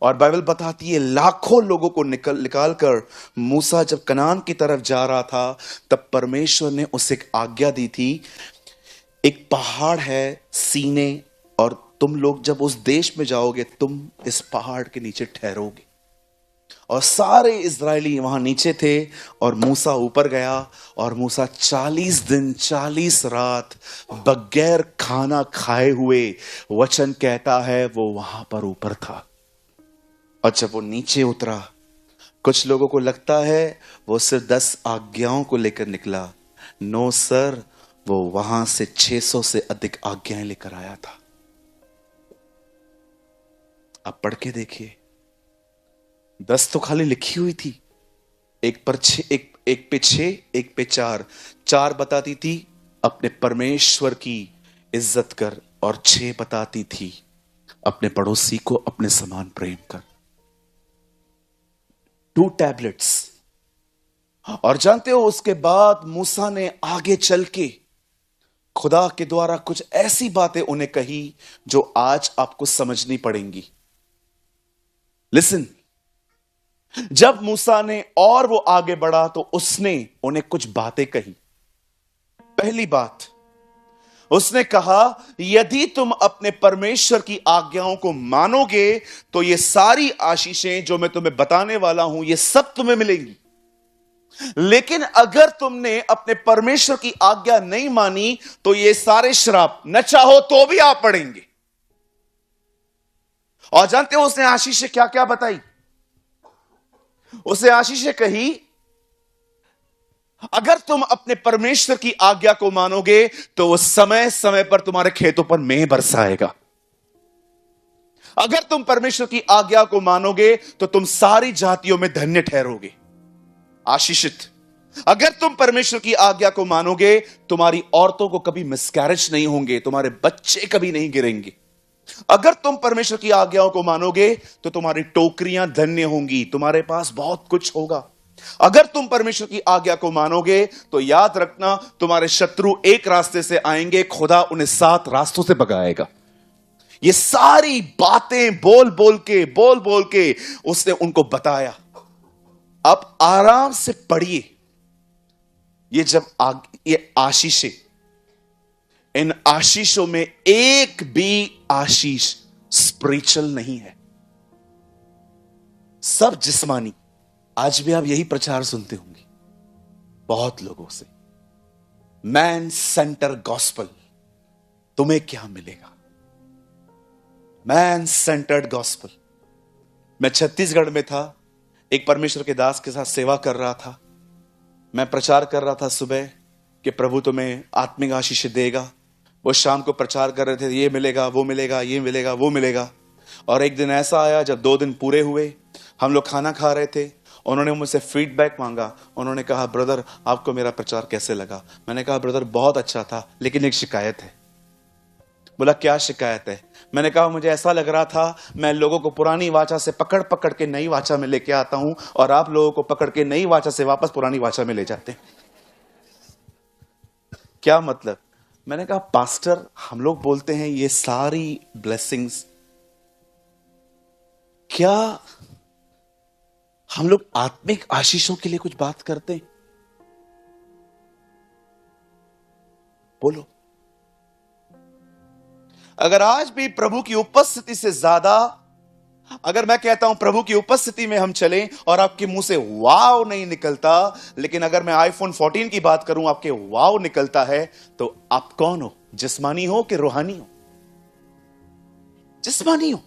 और बाइबल बताती है लाखों लोगों को निकाल कर मूसा जब कनान की तरफ जा रहा था, तब परमेश्वर ने उसे एक आज्ञा दी थी, एक पहाड़ है सीने, और तुम लोग जब उस देश में जाओगे तुम इस पहाड़ के नीचे ठहरोगे। और सारे इजरायली वहां नीचे थे और मूसा ऊपर गया, और मूसा 40 दिन 40 रात बगैर खाना खाए हुए, वचन कहता है, वो वहां पर ऊपर था। और जब वो नीचे उतरा, कुछ लोगों को लगता है वो सिर्फ 10 आज्ञाओं को लेकर निकला। नो सर, वो वहां से 600 से अधिक आज्ञाएं लेकर आया था। आप पढ़ के देखिए, 10 तो खाली लिखी हुई थी, एक पे 6, एक पे 4। 4 बताती थी अपने परमेश्वर की इज्जत कर, और 6 बताती थी अपने पड़ोसी को अपने समान प्रेम कर। 2 टैबलेट्स। और जानते हो उसके बाद मूसा ने आगे चल के खुदा के द्वारा कुछ ऐसी बातें उन्हें कही जो आज आपको समझनी पड़ेंगी। लिसन, जब मूसा ने और वो आगे बढ़ा तो उसने उन्हें कुछ बातें कही। पहली बात, उसने कहा, यदि तुम अपने परमेश्वर की आज्ञाओं को मानोगे तो ये सारी आशीषें जो मैं तुम्हें बताने वाला हूं, ये सब तुम्हें मिलेंगी। लेकिन अगर तुमने अपने परमेश्वर की आज्ञा नहीं मानी तो ये सारे श्राप न चाहो तो भी आप पड़ेंगे। और जानते हो उसने आशीषें क्या क्या बताई? उसने आशीषें कही, अगर तुम अपने परमेश्वर की आज्ञा को मानोगे तो वो समय समय पर तुम्हारे खेतों पर मेंह बरसाएगा। अगर तुम परमेश्वर की आज्ञा को मानोगे तो तुम सारी जातियों में धन्य ठहरोगे, आशीषित। अगर तुम परमेश्वर की आज्ञा को मानोगे, तुम्हारी औरतों को कभी मिसकैरेज नहीं होंगे, तुम्हारे बच्चे कभी नहीं गिरेंगे। अगर तुम परमेश्वर की आज्ञाओं को मानोगे तो तुम्हारी टोकरियां धन्य होंगी, तुम्हारे पास बहुत कुछ होगा। अगर तुम परमेश्वर की आज्ञा को मानोगे तो याद रखना, तुम्हारे शत्रु एक रास्ते से आएंगे, खुदा उन्हें 7 रास्तों से भगाएगा। ये सारी बातें बोल बोल के उसने उनको बताया। अब आराम से पढ़िए, ये ये आशीषें, इन आशीषों में एक भी आशीष स्पिरिचुअल नहीं है, सब जिस्मानी। आज भी आप यही प्रचार सुनते होंगे बहुत लोगों से, मैन सेंटर गॉस्पल। तुम्हें क्या मिलेगा? Man centred gospel. मैं छत्तीसगढ़ में था, एक परमेश्वर के दास के साथ सेवा कर रहा था। मैं प्रचार कर रहा था सुबह कि प्रभु तुम्हें आत्मिक आशीष देगा। वो शाम को प्रचार कर रहे थे, ये मिलेगा, वो मिलेगा, ये मिलेगा, वो मिलेगा। और एक दिन ऐसा आया जब 2 दिन पूरे हुए, हम लोग खाना खा रहे थे, उन्होंने मुझसे फीडबैक मांगा। उन्होंने कहा, ब्रदर आपको मेरा प्रचार कैसे लगा? मैंने कहा, ब्रदर बहुत अच्छा था, लेकिन एक शिकायत है। बोला, क्या शिकायत है? मैंने कहा, मुझे ऐसा लग रहा था मैं लोगों को पुरानी वाचा से पकड़ पकड़ के नई वाचा में लेके आता हूं, और आप लोगों को पकड़ के नई वाचा से वापस पुरानी वाचा में ले जाते हैं। क्या मतलब? मैंने कहा, पास्टर हम लोग बोलते हैं ये सारी ब्लेसिंग्स, क्या हम लोग आत्मिक आशीषों के लिए कुछ बात करते हैं? बोलो। अगर आज भी प्रभु की उपस्थिति से ज्यादा, अगर मैं कहता हूं प्रभु की उपस्थिति में हम चलें और आपके मुंह से वाव नहीं निकलता, लेकिन अगर मैं आईफोन 14 की बात करूं आपके वाव निकलता है, तो आप कौन हो? जिस्मानी हो कि रूहानी हो? जिस्मानी हो।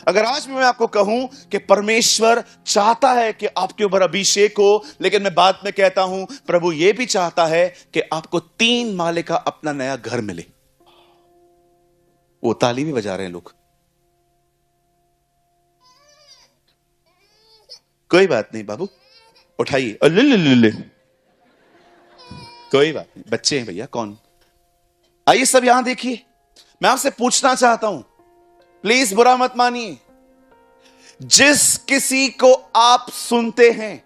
अगर आज मैं आपको कहूं कि परमेश्वर चाहता है कि आपके ऊपर अभिषेक हो, लेकिन मैं बाद में कहता हूं प्रभु यह भी चाहता है कि आपको 3 माले का अपना नया घर मिले। वो ताली भी बजा रहे हैं लोग। कोई बात नहीं बाबू, उठाइए। ले ले ले ले, कोई बात नहीं, बच्चे हैं भैया, कौन। आइए सब यहां देखिए, मैं आपसे पूछना चाहता हूं, प्लीज बुरा मत मानिए। जिस किसी को आप सुनते हैं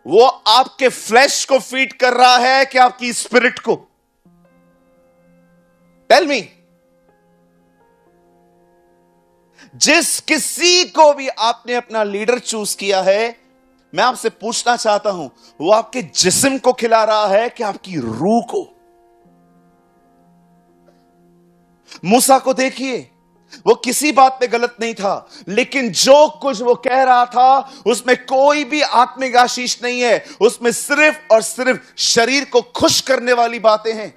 वो आपके फ्लैश को फीड कर रहा है कि आपकी स्पिरिट को? Tell me. जिस किसी को भी आपने अपना लीडर चूज किया है, मैं आपसे पूछना चाहता हूं वो आपके जिस्म को खिला रहा है कि आपकी रूह को? मूसा को देखिए, वो किसी बात में गलत नहीं था, लेकिन जो कुछ वो कह रहा था उसमें कोई भी आत्मिक आशीष नहीं है, उसमें सिर्फ और सिर्फ शरीर को खुश करने वाली बातें हैं।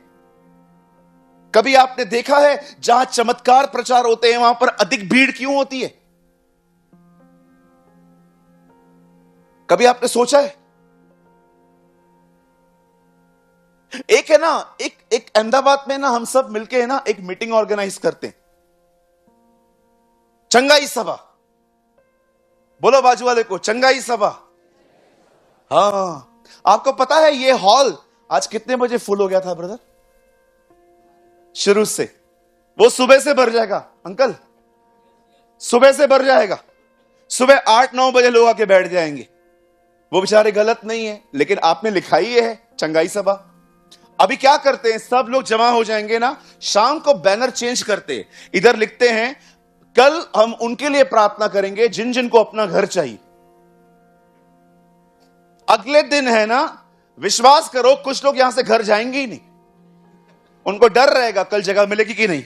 कभी आपने देखा है जहां चमत्कार प्रचार होते हैं वहां पर अधिक भीड़ क्यों होती है? कभी आपने सोचा है? एक है ना, एक अहमदाबाद में ना हम सब मिलके है ना एक मीटिंग ऑर्गेनाइज करते हैं, चंगाई सभा। बोलो बाजू वाले को, चंगाई सभा। हाँ, आपको पता है ये हॉल आज कितने बजे फुल हो गया था ब्रदर? शुरू से। वो सुबह से भर जाएगा अंकल, सुबह से भर जाएगा। सुबह 8-9 बजे लोग आके बैठ जाएंगे। वो बेचारे गलत नहीं है, लेकिन आपने लिखा ही है चंगाई सभा। अभी क्या करते हैं, सब लोग जमा हो जाएंगे ना, शाम को बैनर चेंज करते हैं, इधर लिखते हैं कल हम उनके लिए प्रार्थना करेंगे जिन जिन को अपना घर चाहिए। अगले दिन है ना, विश्वास करो कुछ लोग यहां से घर जाएंगे ही नहीं, उनको डर रहेगा कल जगह मिलेगी कि नहीं।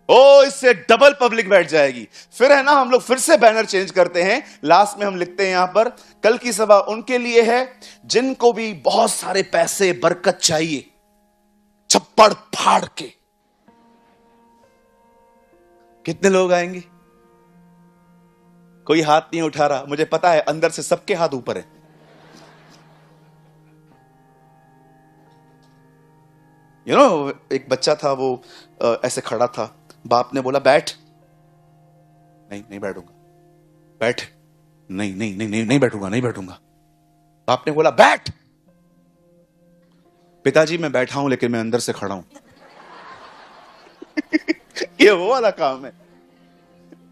ओ, इससे डबल पब्लिक बैठ जाएगी। फिर है ना, हम लोग फिर से बैनर चेंज करते हैं, लास्ट में हम लिखते हैं यहां पर कल की सभा उनके लिए है जिनको भी बहुत सारे पैसे बरकत चाहिए, छप्पड़ फाड़ के। कितने लोग आएंगे? कोई हाथ नहीं उठा रहा, मुझे पता है अंदर से सबके हाथ ऊपर है। एक बच्चा था, वो ऐसे खड़ा था, बाप ने बोला बैठ, नहीं नहीं बैठूंगा। बैठ, नहीं नहीं नहीं नहीं नहीं बैठूंगा, नहीं बैठूंगा। बाप ने बोला बैठ। पिताजी मैं बैठा हूं लेकिन मैं अंदर से खड़ा हूं। ये वो वाला काम है,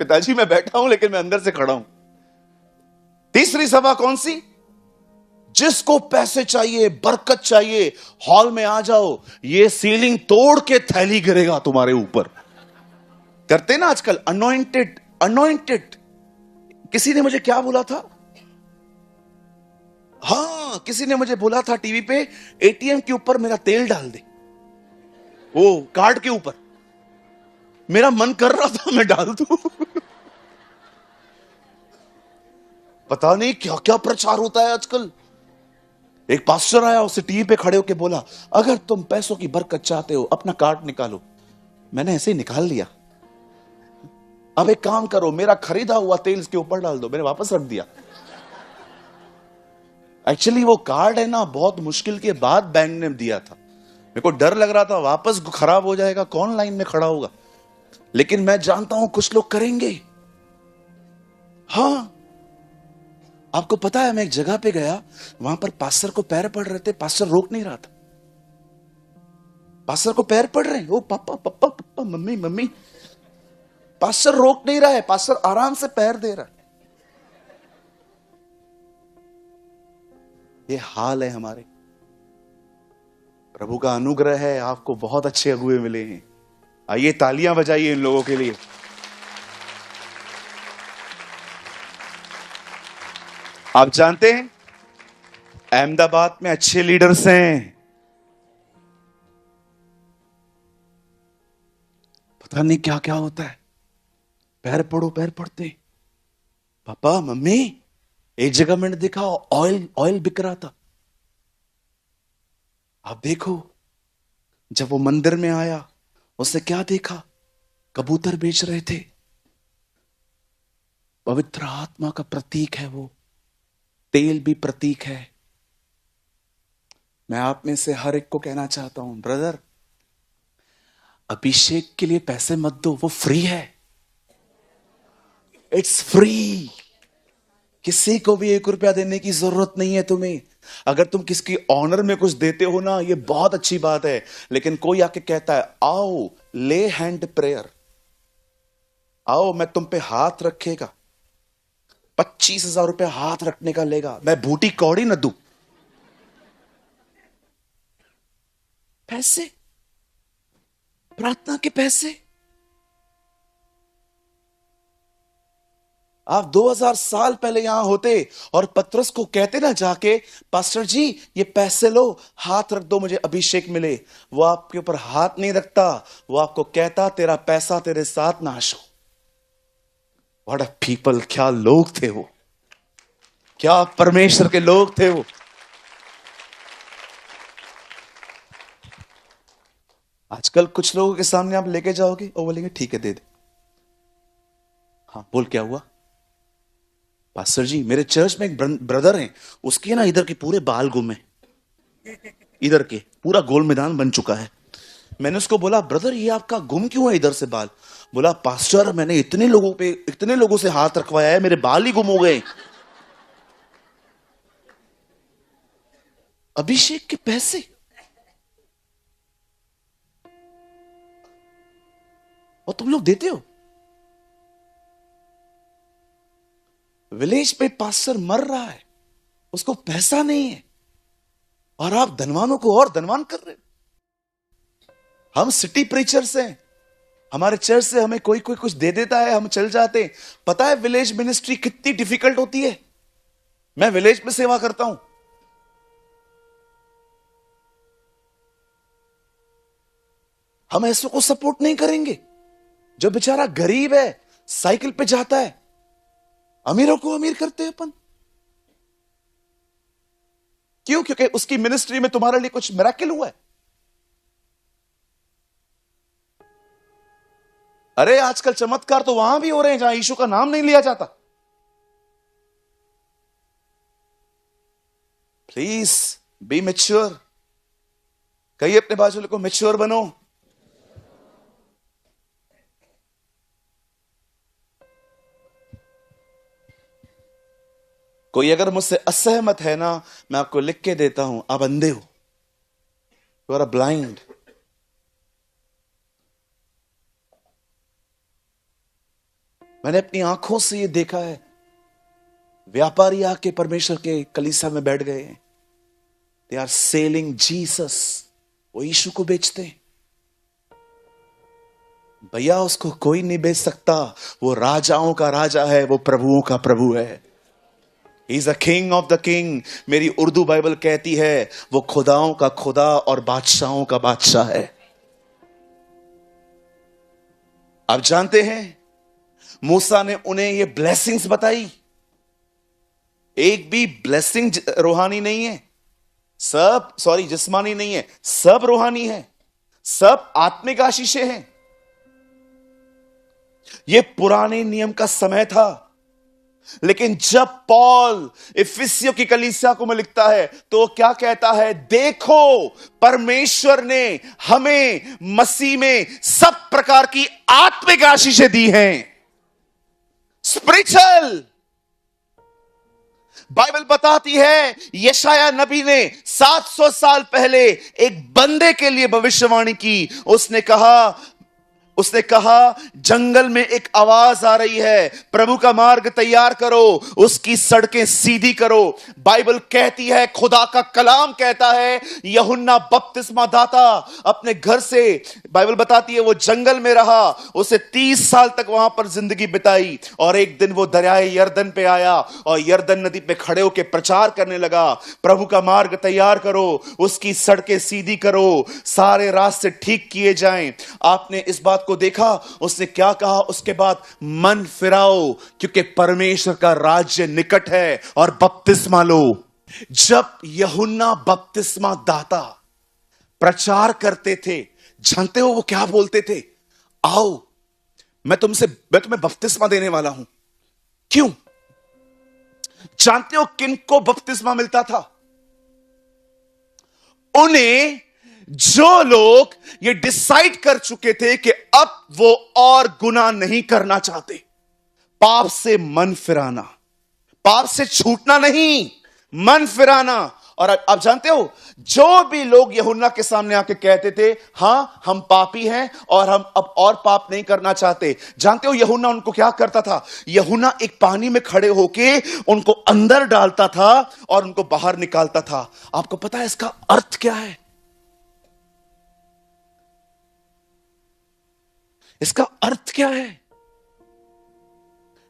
पिताजी मैं बैठा हूं लेकिन मैं अंदर से खड़ा हूं। तीसरी सभा कौन सी? जिसको पैसे चाहिए, बरकत चाहिए, हॉल में आ जाओ, ये सीलिंग तोड़ के थैली गिरेगा तुम्हारे ऊपर। करते ना आजकल, अनॉइंटेड अनॉइंटेड। किसी ने मुझे क्या बोला था, हाँ किसी ने मुझे बोला था टीवी पे, एटीएम के ऊपर मेरा तेल डाल दे, वो कार्ड के ऊपर। मेरा मन कर रहा था मैं डाल दूं। पता नहीं क्या क्या प्रचार होता है आजकल। एक पास्टर आया, उसे टीवी पे खड़े होकर बोला अगर तुम पैसों की बरकत चाहते हो अपना कार्ड निकालो। मैंने ऐसे ही निकाल लिया। अब एक काम करो, मेरा खरीदा हुआ तेल इसके ऊपर डाल दो। मैंने वापस रख दिया। एक्चुअली वो कार्ड है ना, बहुत मुश्किल के बाद बैंक ने दिया था। मेरे को डर लग रहा था वापस खराब हो जाएगा, कौन लाइन में खड़ा होगा। लेकिन मैं जानता हूं कुछ लोग करेंगे। हाँ, आपको पता है मैं एक जगह पे गया, वहां पर पास्टर को पैर पड़ रहे थे, पास्टर रोक नहीं रहा था। पास्टर को पैर पड़ रहे हैं, ओ पापा पापा पापा, मम्मी मम्मी। पास्टर रोक नहीं रहा है, पास्टर आराम से पैर दे रहा है। ये हाल है हमारे। प्रभु का अनुग्रह है, आपको बहुत अच्छे अगुए मिले हैं। आइए तालियां बजाइए इन लोगों के लिए। आप जानते हैं अहमदाबाद में अच्छे लीडर्स हैं, पता नहीं क्या क्या होता है। पैर पड़ो, पैर पड़ते। पापा मम्मी, एक जगह मैंने देखा ऑयल बिक रहा था। आप देखो, जब वो मंदिर में आया उसने क्या देखा, कबूतर बेच रहे थे। पवित्र आत्मा का प्रतीक है वो, तेल भी प्रतीक है। मैं आप में से हर एक को कहना चाहता हूं, ब्रदर, अभिषेक के लिए पैसे मत दो, वो फ्री है। It's free. किसी को भी 1 रुपया देने की जरूरत नहीं है तुम्हें। अगर तुम किसकी ऑनर में कुछ देते हो ना, ये बहुत अच्छी बात है, लेकिन कोई आके कहता है आओ ले हैंड प्रेयर, आओ मैं तुम पे हाथ रखेगा, 25,000 रुपया हाथ रखने का लेगा, मैं बूटी कौड़ी न दूं। पैसे, प्रार्थना के पैसे। आप 2000 साल पहले यहां होते और पतरस को कहते ना जाके, पास्टर जी ये पैसे लो, हाथ रख दो मुझे अभिषेक मिले, वो आपके ऊपर हाथ नहीं रखता, वो आपको कहता तेरा पैसा तेरे साथ नाश हो। व्हाट अ पीपल, क्या लोग थे वो, क्या परमेश्वर के लोग थे वो। आजकल कुछ लोगों के सामने आप लेके जाओगे और बोलेंगे ठीक है दे दे। हाँ बोल क्या हुआ? पास्टर जी मेरे चर्च में एक ब्रदर हैं, उसके ना इधर के पूरे बाल गुम है, इधर के पूरा गोल मैदान बन चुका है। मैंने उसको बोला ब्रदर ये आपका गुम क्यों है इधर से बाल? बोला पास्टर मैंने इतने लोगों से हाथ रखवाया है, मेरे बाल ही गुम हो गए। अभिषेक के पैसे, और तुम लोग देते हो। विलेज पे पास्टर मर रहा है, उसको पैसा नहीं है, और आप धनवानों को और धनवान कर रहे हो। हम सिटी प्रीचर्स हैं, हमारे चर्च से हमें कोई कुछ दे देता है, हम चल जाते हैं। पता है विलेज मिनिस्ट्री कितनी डिफिकल्ट होती है? मैं विलेज में सेवा करता हूं। हम ऐसों को सपोर्ट नहीं करेंगे जो बेचारा गरीब है, साइकिल पे जाता है। अमीरों को अमीर करते हैं अपन। क्यों? क्योंकि उसकी मिनिस्ट्री में तुम्हारे लिए कुछ मिरेकल हुआ है। अरे आजकल चमत्कार तो वहां भी हो रहे हैं जहां यीशु का नाम नहीं लिया जाता। Please be mature. कहिए अपने बाजू वाले को मैच्योर बनो। कोई अगर मुझसे असहमत है ना, मैं आपको लिख के देता हूं, आप अंधे हो, यू आर ब्लाइंड। मैंने अपनी आंखों से ये देखा है, व्यापारी आके परमेश्वर के कलीसिया में बैठ गए हैं, दे आर सेलिंग जीसस, वो यीशु को बेचते हैं। भैया उसको कोई नहीं बेच सकता, वो राजाओं का राजा है, वो प्रभुओं का प्रभु है। He is the king of the king। मेरी उर्दू बाइबल कहती है वो खुदाओं का खुदा और बादशाहों का बादशाह है। आप जानते हैं मूसा ने उन्हें ये ब्लेसिंग्स बताई, एक भी ब्लेसिंग रूहानी नहीं है, सब जिस्मानी नहीं है, सब रूहानी है, सब आत्मिक आशीषें हैं। ये पुराने नियम का समय था, लेकिन जब पॉल इफिसियों की कलीसिया को में लिखता है तो क्या कहता है? देखो परमेश्वर ने हमें मसीह में सब प्रकार की आत्मिक आशीषें दी हैं, स्पिरिचुअल। बाइबल बताती है यशाया नबी ने 700 साल पहले एक बंदे के लिए भविष्यवाणी की। उसने कहा जंगल में एक आवाज आ रही है, प्रभु का मार्ग तैयार करो, उसकी सड़कें सीधी करो। बाइबल कहती है, खुदा का कलाम कहता है, यूहन्ना बपतिस्मा दाता अपने घर से, बाइबल बताती है वो जंगल में रहा, उसे 30 साल तक वहां पर जिंदगी बिताई, और एक दिन वो दरियाए यरदन पे आया और यरदन नदी पे खड़े होकर प्रचार करने लगा, प्रभु का मार्ग तैयार करो, उसकी सड़कें सीधी करो, सारे रास्ते ठीक किए जाएं। आपने इस बात को देखा, उसने क्या कहा उसके बाद? मन फिराओ क्योंकि परमेश्वर का राज्य निकट है और बपतिस्मा लो। जब यूहन्ना बपतिस्मा दाता प्रचार करते थे, जानते हो वो क्या बोलते थे? आओ मैं तुम्हें बपतिस्मा देने वाला हूं, क्यों? जानते हो किनको बपतिस्मा मिलता था? उन्हें जो लोग ये डिसाइड कर चुके थे कि अब वो और गुनाह नहीं करना चाहते, पाप से मन फिराना, पाप से छूटना नहीं, मन फिराना। और आप जानते हो, जो भी लोग यूहन्ना के सामने आके कहते थे हां हम पापी हैं और हम अब और पाप नहीं करना चाहते, जानते हो यूहन्ना उनको क्या करता था? यूहन्ना एक पानी में खड़े होके उनको अंदर डालता था और उनको बाहर निकालता था। आपको पता है इसका अर्थ क्या है? इसका अर्थ क्या है?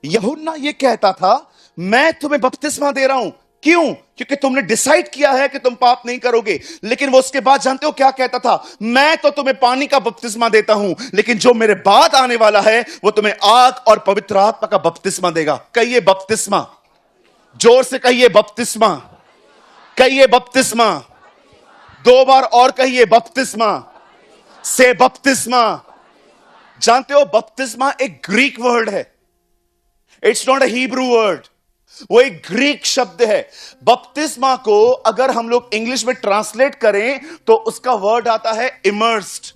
यूहन्ना ये कहता था मैं तुम्हें बपतिस्मा दे रहा हूं, क्यों? क्योंकि तुमने डिसाइड किया है कि तुम पाप नहीं करोगे। लेकिन वो उसके बाद जानते हो क्या कहता था? मैं तो तुम्हें पानी का बपतिस्मा देता हूं, लेकिन जो मेरे बाद आने वाला है वो तुम्हें आग और पवित्र आत्मा का बपतिस्मा देगा। कहिए बपतिस्मा, जोर से कहिए बपतिस्मा, कहिए बपतिस्मा, 2 बार और कहिए बपतिस्मा, से बपतिस्मा। जानते हो बपतिस्मा एक ग्रीक वर्ड है, it's not a Hebrew word, वो एक ग्रीक शब्द है। बपतिस्मा को अगर हम लोग इंग्लिश में ट्रांसलेट करें तो उसका वर्ड आता है इमर्स्ड।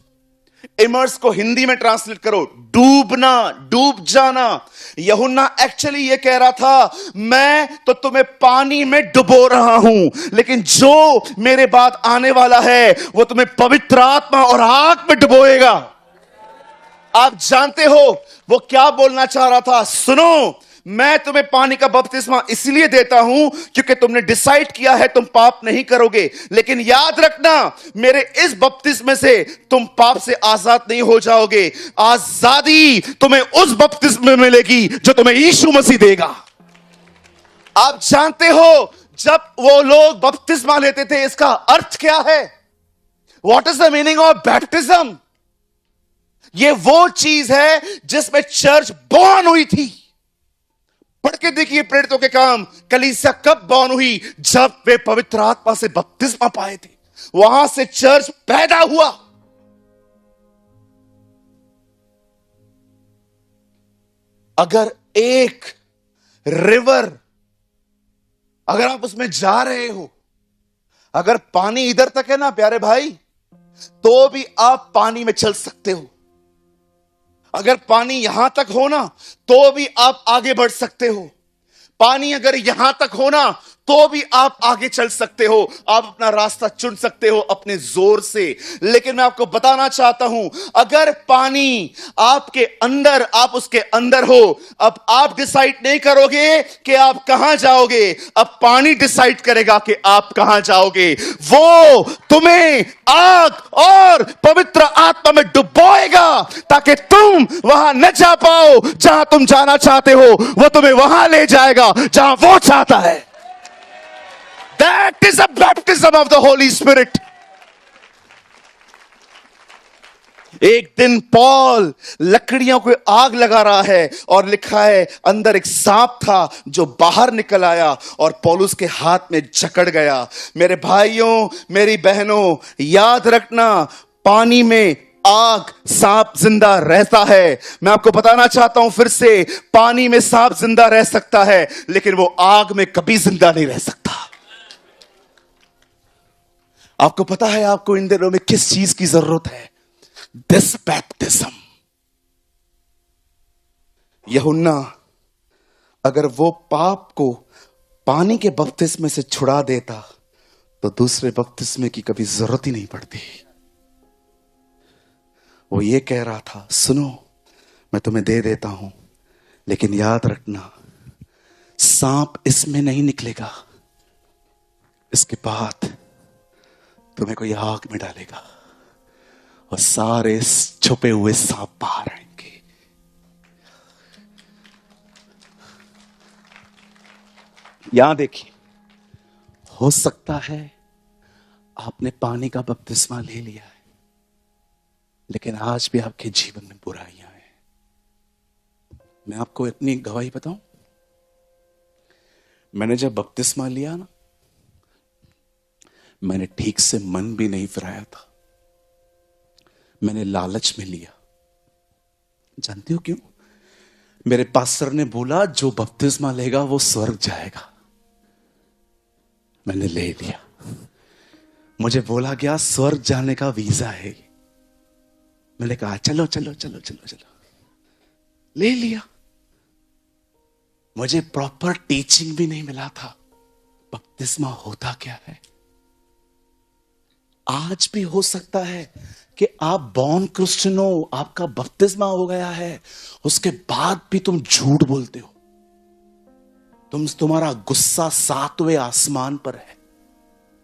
इमर्स को हिंदी में ट्रांसलेट करो डूबना, डूब जाना। यूहन्ना एक्चुअली ये कह रहा था मैं तो तुम्हें पानी में डुबो रहा हूं, लेकिन जो मेरे बाद आने वाला है वो तुम्हें पवित्र आत्मा और आग में डुबोएगा। आप जानते हो वो क्या बोलना चाह रहा था? सुनो, मैं तुम्हें पानी का बपतिस्मा इसलिए देता हूं क्योंकि तुमने डिसाइड किया है तुम पाप नहीं करोगे, लेकिन याद रखना मेरे इस बपतिस्मे से तुम पाप से आजाद नहीं हो जाओगे। आजादी तुम्हें उस बपतिस्मे में मिलेगी जो तुम्हें यीशु मसीह देगा। आप जानते हो जब वो लोग बपतिस्मा लेते थे इसका अर्थ क्या है? What is the meaning of baptism? ये वो चीज है जिसमें चर्च बॉर्न हुई थी। पढ़ के देखिए प्रेरितों के काम, कलीसिया कब बॉर्न हुई? जब वे पवित्र आत्मा से बपतिस्मा पाए थे, वहां से चर्च पैदा हुआ। अगर एक रिवर, अगर आप उसमें जा रहे हो, अगर पानी इधर तक है ना प्यारे भाई, तो भी आप पानी में चल सकते हो। अगर पानी यहां तक हो ना तो भी आप आगे बढ़ सकते हो। पानी अगर यहां तक हो ना तो भी आप आगे चल सकते हो, आप अपना रास्ता चुन सकते हो अपने जोर से। लेकिन मैं आपको बताना चाहता हूं, अगर पानी आपके अंदर, आप उसके अंदर हो, अब आप डिसाइड नहीं करोगे कि आप कहां जाओगे, अब पानी डिसाइड करेगा कि आप कहां जाओगे। वो तुम्हें आग और पवित्र आत्मा में डुबोएगा ताकि तुम वहां न जा पाओ जहां तुम जाना चाहते हो, वो तुम्हें वहां ले जाएगा जहां वो चाहता है। That is a baptism of the Holy Spirit. एक दिन पॉल लकड़ियों को आग लगा रहा है और लिखा है अंदर एक सांप था जो बाहर निकल आया और पौलुस के हाथ में जकड़ गया। मेरे भाइयों, मेरी बहनों, याद रखना पानी में आग, सांप जिंदा रहता है। मैं आपको बताना चाहता हूं फिर से, पानी में सांप जिंदा रह सकता है लेकिन वो आग में कभी जिंदा नहीं रह सकता। आपको पता है आपको इन दिनों में किस चीज की जरूरत है? This baptism. यूहन्ना अगर वो पाप को पानी के बपतिस्मे से छुड़ा देता तो दूसरे बपतिस्मे की कभी जरूरत ही नहीं पड़ती। वो ये कह रहा था, सुनो मैं तुम्हें दे देता हूं, लेकिन याद रखना सांप इसमें नहीं निकलेगा, इसके बाद तुम्हें कोई आग में डालेगा और सारे छुपे हुए सांप बाहर आएंगे। यहां देखिए, हो सकता है आपने पानी का बपतिस्मा ले लिया है, लेकिन आज भी आपके जीवन में बुराइयां हैं। मैं आपको अपनी गवाही बताऊं, मैंने जब बपतिस्मा लिया ना, मैंने ठीक से मन भी नहीं फिराया था, मैंने लालच में लिया। जानते हो क्यों? मेरे पास्टर ने बोला जो बपतिस्मा लेगा वो स्वर्ग जाएगा। मैंने ले लिया। मुझे बोला गया स्वर्ग जाने का वीजा है। मैंने कहा चलो चलो चलो चलो चलो, ले लिया। मुझे प्रॉपर टीचिंग भी नहीं मिला था बपतिस्मा होता क्या है। आज भी हो सकता है कि आप बॉर्न क्रिश्चियन हो, आपका बपतिस्मा हो गया है, उसके बाद भी तुम झूठ बोलते हो। तुम्हारा गुस्सा 7वें आसमान पर है,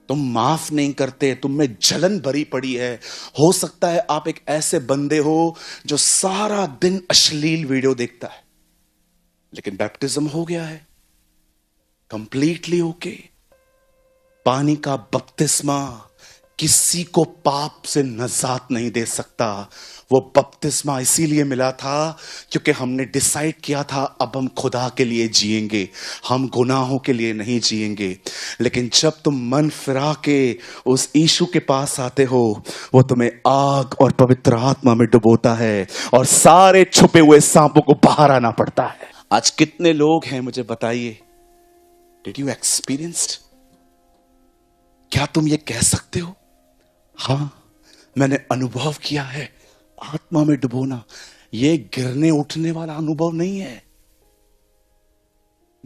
तुम माफ नहीं करते, तुम में जलन भरी पड़ी है। हो सकता है आप एक ऐसे बंदे हो जो सारा दिन अश्लील वीडियो देखता है, लेकिन बैप्टिज्म हो गया है, कंप्लीटली ओके। पानी का बपतिस्मा किसी को पाप से नजात नहीं दे सकता। वो बपतिस्मा इसीलिए मिला था क्योंकि हमने डिसाइड किया था अब हम खुदा के लिए जिएंगे, हम गुनाहों के लिए नहीं जिएंगे। लेकिन जब तुम मन फिरा के उस यीशु के पास आते हो, वो तुम्हें आग और पवित्र आत्मा में डुबोता है और सारे छुपे हुए सांपों को बाहर आना पड़ता है। आज कितने लोग हैं मुझे बताइए, डिड यू एक्सपीरियंस्ड? क्या तुम ये कह सकते हो हां मैंने अनुभव किया है आत्मा में डुबोना? ये गिरने उठने वाला अनुभव नहीं है।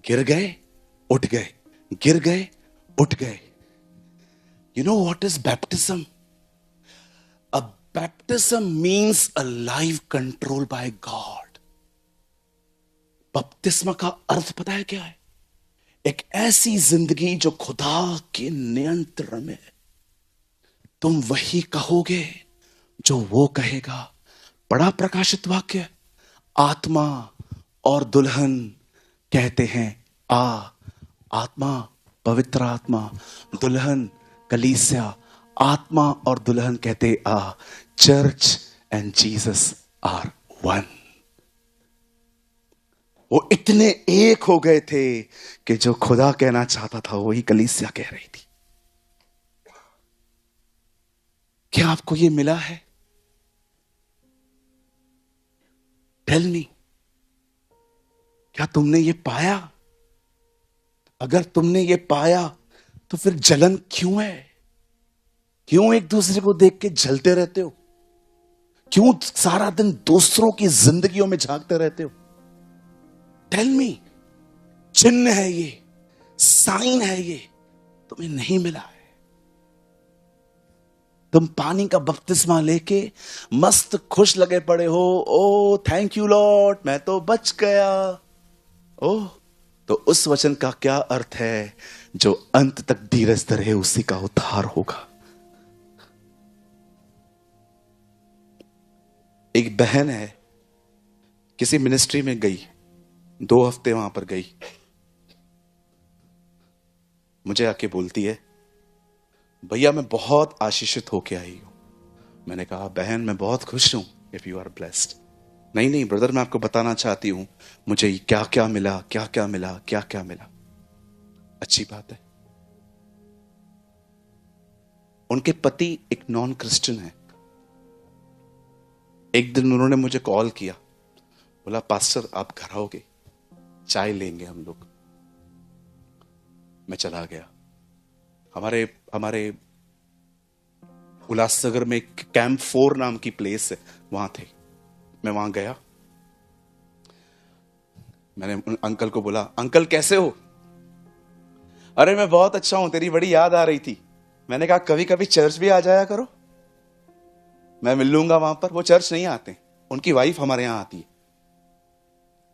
गिर गए उठ गए, गिर गए उठ गए। You know what is baptism? A baptism means a life control by God. बपतिस्मा का अर्थ पता है क्या है? एक ऐसी जिंदगी जो खुदा के नियंत्रण में है। तुम वही कहोगे जो वो कहेगा। बड़ा प्रकाशित वाक्य, आत्मा और दुल्हन कहते हैं आ। आत्मा पवित्र आत्मा, दुल्हन कलीसिया। आत्मा और दुल्हन कहते आ। Church and Jesus are one. वो इतने एक हो गए थे कि जो खुदा कहना चाहता था वही कलीसिया कह रही थी। क्या आपको ये मिला है? टेल मी, क्या तुमने ये पाया? अगर तुमने ये पाया तो फिर जलन क्यों है? क्यों एक दूसरे को देख के जलते रहते हो? क्यों सारा दिन दूसरों की जिंदगियों में झांकते रहते हो? टेल मी, चिन्ह है ये, साइन है ये, तुम्हें नहीं मिला है। तुम पानी का बपतिस्मा लेके मस्त खुश लगे पड़े हो। ओ थैंक यू लॉर्ड, मैं तो बच गया। ओह, तो उस वचन का क्या अर्थ है? जो अंत तक धीरज धरे उसी का उद्धार होगा। एक बहन है, किसी मिनिस्ट्री में गई, 2 हफ्ते वहां पर गई। मुझे आके बोलती है, भैया मैं बहुत आशीषित होके आई हूं। मैंने कहा बहन मैं बहुत खुश हूं इफ यू आर ब्लेस्ड। नहीं नहीं ब्रदर, मैं आपको बताना चाहती हूं मुझे क्या क्या मिला, क्या क्या मिला, क्या क्या मिला। अच्छी बात है। उनके पति एक नॉन क्रिश्चियन है। एक दिन उन्होंने मुझे कॉल किया, बोला पास्टर आप घर आओगे, चाय लेंगे हम लोग। मैं चला गया। हमारे उल्लासनगर में कैंप 4 नाम की प्लेस है, वहां थे। मैं वहां गया। मैंने अंकल को बोला, अंकल कैसे हो? अरे मैं बहुत अच्छा हूं, तेरी बड़ी याद आ रही थी। मैंने कहा कभी कभी चर्च भी आ जाया करो, मैं मिल लूंगा वहां पर। वो चर्च नहीं आते, उनकी वाइफ हमारे यहां आती है।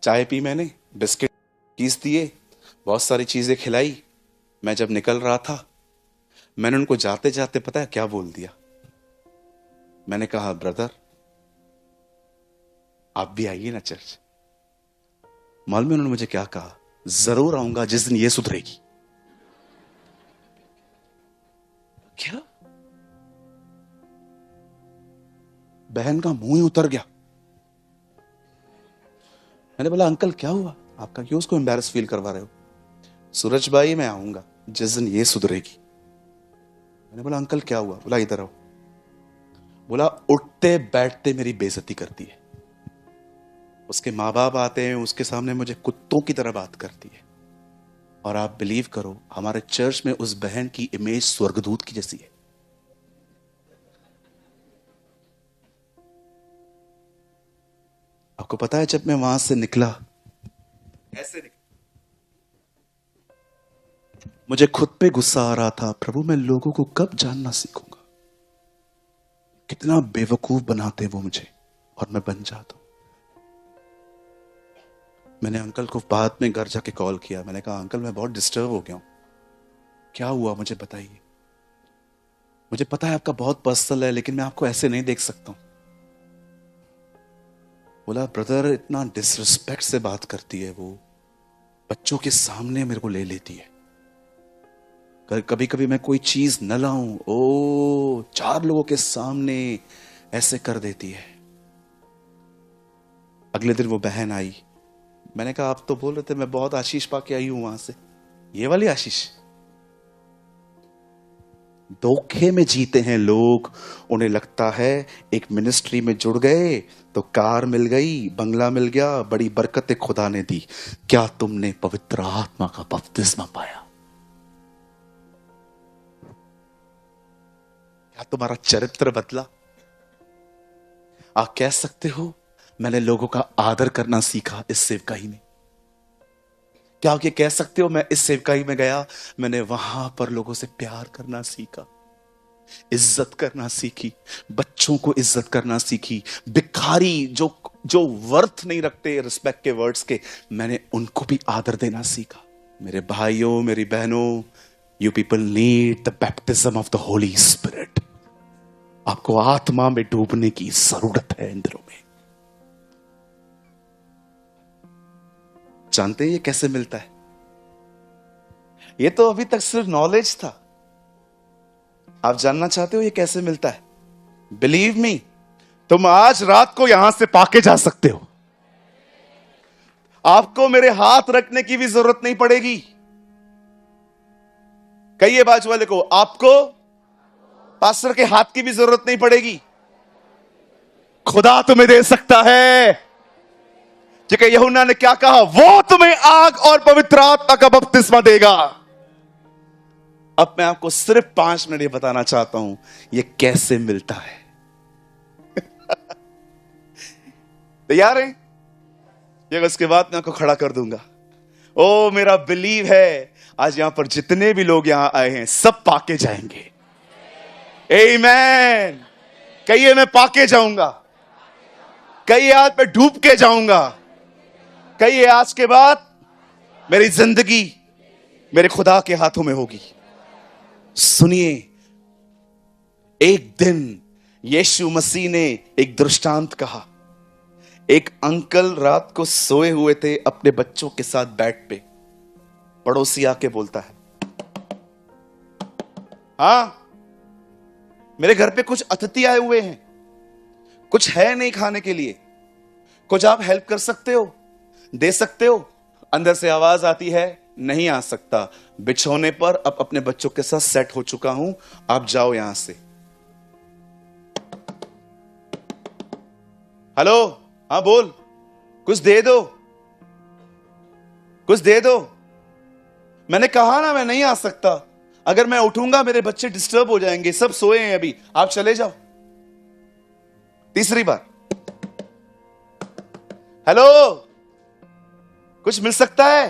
चाय पी मैंने, बिस्किट कीस दिए, बहुत सारी चीजें खिलाई। मैं जब निकल रहा था, मैंने उनको जाते जाते पता है क्या बोल दिया? मैंने कहा ब्रदर आप भी आइए ना चर्च। मालूम है उन्होंने मुझे क्या कहा? जरूर आऊंगा जिस दिन ये सुधरेगी। क्या? बहन का मुंह ही उतर गया। मैंने बोला अंकल क्या हुआ आपका, क्यों उसको एम्बैरस फील करवा रहे हो? सूरज भाई मैं आऊंगा जिस दिन ये सुधरेगी। मैंने बोला अंकल क्या हुआ? बोला इधर आओ। बोला उठते बैठते मेरी बेइज्जती करती है। उसके माँ बाप आते हैं, उसके सामने मुझे कुत्तों की तरह बात करती है। और आप बिलीव करो, हमारे चर्च में उस बहन की इमेज स्वर्गदूत की जैसी है। आपको पता है, जब मैं वहां से निकला, ऐसे निकला, मुझे खुद पे गुस्सा आ रहा था, प्रभु मैं लोगों को कब जानना सीखूंगा। कितना बेवकूफ बनाते वो मुझे, और मैं बन जाता हूं। मैंने अंकल को बाद में घर जाके कॉल किया। मैंने कहा अंकल मैं बहुत डिस्टर्ब हो गया हूं, क्या हुआ मुझे बताइए। मुझे पता है आपका बहुत पर्सनल है, लेकिन मैं आपको ऐसे नहीं देख सकता हूं। बोला ब्रदर इतना डिसरिस्पेक्ट से बात करती है वो, बच्चों के सामने मेरे को ले लेती है। कभी कभी मैं कोई चीज न लाऊं, ओ 4 लोगों के सामने ऐसे कर देती है। अगले दिन वो बहन आई। मैंने कहा आप तो बोल रहे थे मैं बहुत आशीष पाके आई हूं वहां से, ये वाली आशीष। धोखे में जीते हैं लोग। उन्हें लगता है एक मिनिस्ट्री में जुड़ गए तो कार मिल गई, बंगला मिल गया, बड़ी बरकतें खुदा ने दी। क्या तुमने पवित्र आत्मा का बपतिस्मा पाया? क्या तुम्हारा चरित्र बदला? आप कह सकते हो मैंने लोगों का आदर करना सीखा इस सेवकाई में। क्या आप ये कह सकते हो मैं इस सेवकाई में गया, मैंने वहां पर लोगों से प्यार करना सीखा, इज्जत करना सीखी, बच्चों को इज्जत करना सीखी, भिखारी जो वर्थ नहीं रखते रिस्पेक्ट के वर्ड्स के, मैंने उनको भी आदर देना सीखा। मेरे भाइयों मेरी बहनों, you people need the baptism of the Holi spirit. आपको आत्मा में डूबने की जरूरत है इन दिनों में। जानते हैं ये कैसे मिलता है? ये तो अभी तक सिर्फ नॉलेज था। आप जानना चाहते हो ये कैसे मिलता है? बिलीव मी, तुम आज रात को यहां से पाके जा सकते हो। आपको मेरे हाथ रखने की भी जरूरत नहीं पड़ेगी। कहिए बाजू वाले को, आपको पास्टर के हाथ की भी जरूरत नहीं पड़ेगी। खुदा तुम्हें दे सकता है। क्योंकि यूहन्ना ने क्या कहा, वो तुम्हें आग और पवित्र आत्मा का बपतिस्मा देगा। अब मैं आपको सिर्फ 5 मिनट ये बताना चाहता हूं ये कैसे मिलता है। तैयार है? ये उसके बाद मैं आपको खड़ा कर दूंगा। ओ मेरा बिलीव है आज यहां पर जितने भी लोग यहां आए हैं सब पाके जाएंगे। आमीन। कहिए मैं पाके जाऊंगा, कहिए आज मैं डूब के जाऊंगा, कहिए आज के बाद मेरी जिंदगी मेरे खुदा के हाथों में होगी। सुनिए, एक दिन यीशु मसीह ने एक दृष्टांत कहा। एक अंकल रात को सोए हुए थे अपने बच्चों के साथ बेड पे। पड़ोसी आके बोलता है, हाँ मेरे घर पे कुछ अतिथि आए हुए हैं, कुछ है नहीं खाने के लिए, कुछ आप हेल्प कर सकते हो, दे सकते हो? अंदर से आवाज आती है, नहीं आ सकता, बिछौने पर अब अपने बच्चों के साथ सेट हो चुका हूं, आप जाओ यहां से। हेलो, हाँ बोल, कुछ दे दो, कुछ दे दो। मैंने कहा ना मैं नहीं आ सकता, अगर मैं उठूंगा मेरे बच्चे डिस्टर्ब हो जाएंगे, सब सोए हैं अभी, आप चले जाओ। तीसरी बार, हेलो कुछ मिल सकता है?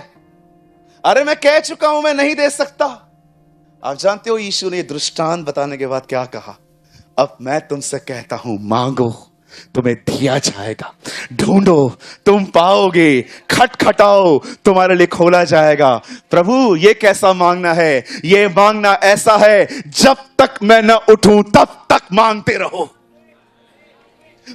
अरे मैं कह चुका हूं मैं नहीं दे सकता। आप जानते हो यीशु ने दृष्टांत बताने के बाद क्या कहा? अब मैं तुमसे कहता हूं, मांगो तुम्हें दिया जाएगा, ढूंढो तुम पाओगे, खटखटाओ तुम्हारे लिए खोला जाएगा। प्रभु ये कैसा मांगना है? ये मांगना ऐसा है, जब तक मैं न उठूं तब तक मांगते रहो।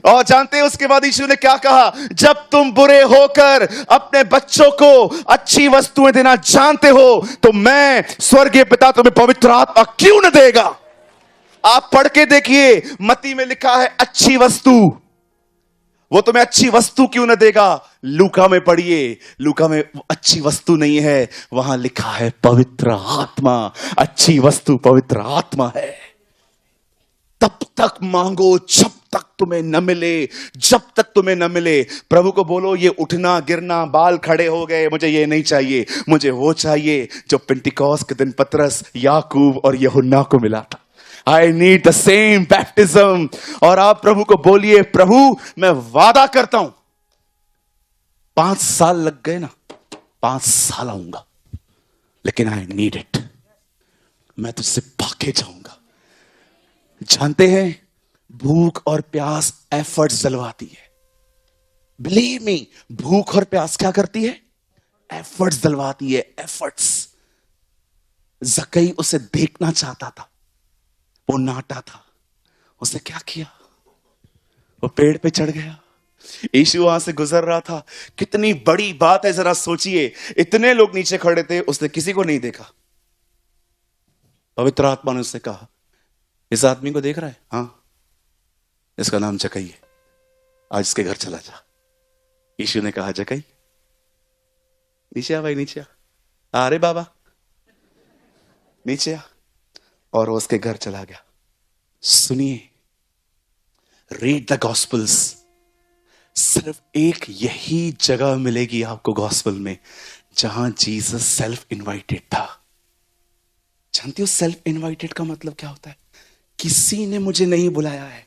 और जानते हैं उसके बाद यीशु ने क्या कहा? जब तुम बुरे होकर अपने बच्चों को अच्छी वस्तुएं देना जानते हो, तो मैं स्वर्गीय पिता तुम्हें पवित्र आत्मा क्यों न देगा? आप पढ़ के देखिए, मत्ती में लिखा है अच्छी वस्तु, वो तुम्हें अच्छी वस्तु क्यों न देगा? लूका में पढ़िए, लूका में अच्छी वस्तु नहीं है, वहां लिखा है पवित्र आत्मा। अच्छी वस्तु पवित्र आत्मा है। तब तक मांगो जब तक तुम्हें न मिले, जब तक तुम्हें न मिले। प्रभु को बोलो ये उठना गिरना, बाल खड़े हो गए, मुझे ये नहीं चाहिए, मुझे वो चाहिए जो पेंटिकॉस्ट के दिन पतरस, याकूब और यूहन्ना को मिला था। I need the same baptism. और आप प्रभु को बोलिए, प्रभु मैं वादा करता हूं, 5 साल लग गए ना, 5 साल आऊंगा, लेकिन आई नीड इट। मैं तुझसे भागे जाऊंगा। जानते हैं, भूख और प्यास एफर्ट्स जलवाती है। बिलीव मी, भूख और प्यास क्या करती है? एफर्ट्स जलवाती है, एफर्ट्स। जकई उसे देखना चाहता था, वो नाटा था, उसने क्या किया? वो पेड़ पे चढ़ गया। यीशु वहां से गुजर रहा था। कितनी बड़ी बात है, जरा सोचिए। इतने लोग नीचे खड़े थे, उसने किसी को नहीं देखा। पवित्र आत्मा ने उससे कहा, इस आदमी को देख रहा है? हाँ, इसका नाम जकई है, आज इसके घर चला जा। यीशु ने कहा, जकई नीचे आ भाई, नीचे आ। अरे बाबा नीचे आ। और वो उसके घर चला गया। सुनिए, रीड द गॉस्पल्स। सिर्फ एक यही जगह मिलेगी आपको गॉस्पल में जहां जीसस सेल्फ इनवाइटेड था। जानते हो सेल्फ इनवाइटेड का मतलब क्या होता है? किसी ने मुझे नहीं बुलाया है,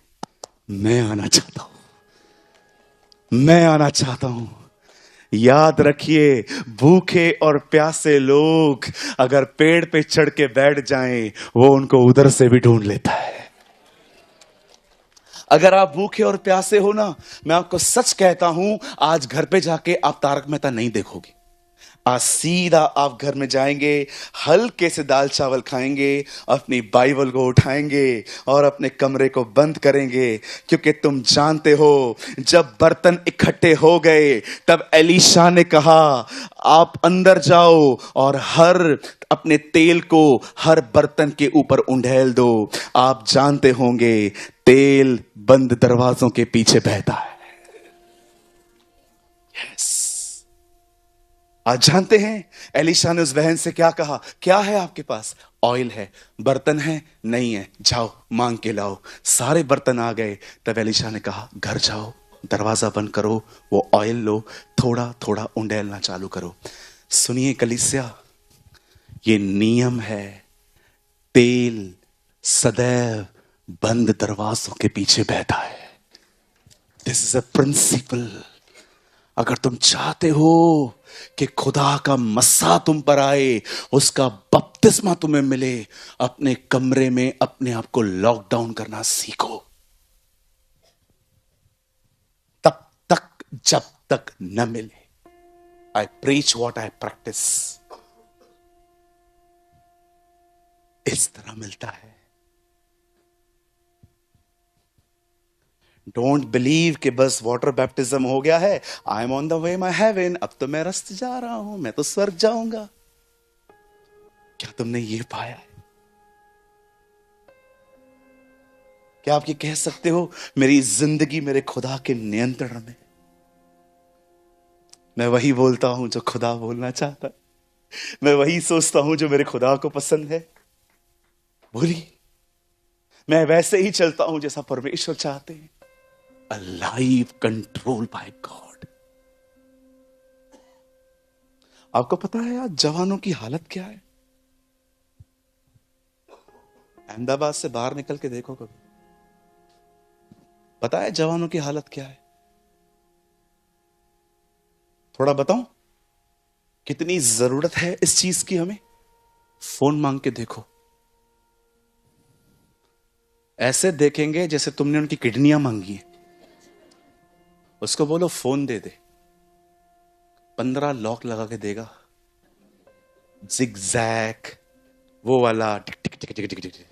मैं आना चाहता हूं, मैं आना चाहता हूं। याद रखिए, भूखे और प्यासे लोग अगर पेड़ पे चढ़ के बैठ जाएं, वो उनको उधर से भी ढूंढ लेता है। अगर आप भूखे और प्यासे हो ना, मैं आपको सच कहता हूं, आज घर पे जाके आप तारक मेहता नहीं देखोगे। आज सीधा आप घर में जाएंगे, हल्के से दाल चावल खाएंगे, अपनी बाइबल को उठाएंगे और अपने कमरे को बंद करेंगे। क्योंकि तुम जानते हो, जब बर्तन इकट्ठे हो गए, तब एलीशा ने कहा, आप अंदर जाओ और हर अपने तेल को हर बर्तन के ऊपर उंडेल दो। आप जानते होंगे, तेल बंद दरवाजों के पीछे बहता है। यस। आज जानते हैं, एलीशा ने उस बहन से क्या कहा? क्या है आपके पास? ऑयल है। बर्तन है? नहीं है। जाओ मांग के लाओ। सारे बर्तन आ गए। तब एलीशा ने कहा, घर जाओ, दरवाजा बंद करो, वो ऑयल लो, थोड़ा थोड़ा उंडेलना चालू करो। सुनिए कलीसिया, ये नियम है। तेल सदैव बंद दरवाजों के पीछे बहता है। This is a principle. अगर तुम चाहते हो कि खुदा का मस्सा तुम पर आए, उसका बपतिस्मा तुम्हें मिले, अपने कमरे में अपने आप को लॉकडाउन करना सीखो। तब तक जब तक न मिले। आई प्रीच व्हाट आई प्रैक्टिस। इस तरह मिलता है। डोंट बिलीव कि बस वाटर बैप्टिज्म हो गया है, I am on the way my heaven, अब तो मैं रास्ते जा रहा हूं, मैं तो स्वर्ग जाऊंगा। क्या तुमने ये पाया है? क्या आप ये कह सकते हो, मेरी जिंदगी मेरे खुदा के नियंत्रण में? मैं वही बोलता हूं जो खुदा बोलना चाहता है, मैं वही सोचता हूं जो मेरे खुदा को पसंद है। बोलिए, मैं वैसे ही चलता हूं जैसा परमेश्वर चाहते हैं। A life controlled by God. आपको पता है आज जवानों की हालत क्या है? अहमदाबाद से बाहर निकल के देखो कभी, पता है जवानों की हालत क्या है? थोड़ा बताऊं कितनी जरूरत है इस चीज की हमें? फोन मांग के देखो, ऐसे देखेंगे जैसे तुमने उनकी किडनियां मांगी है। उसको बोलो फोन दे दे, 15 लॉक लगा के देगा, जिगजैग वो वाला टिक टिक टिक टिक टिक टिक।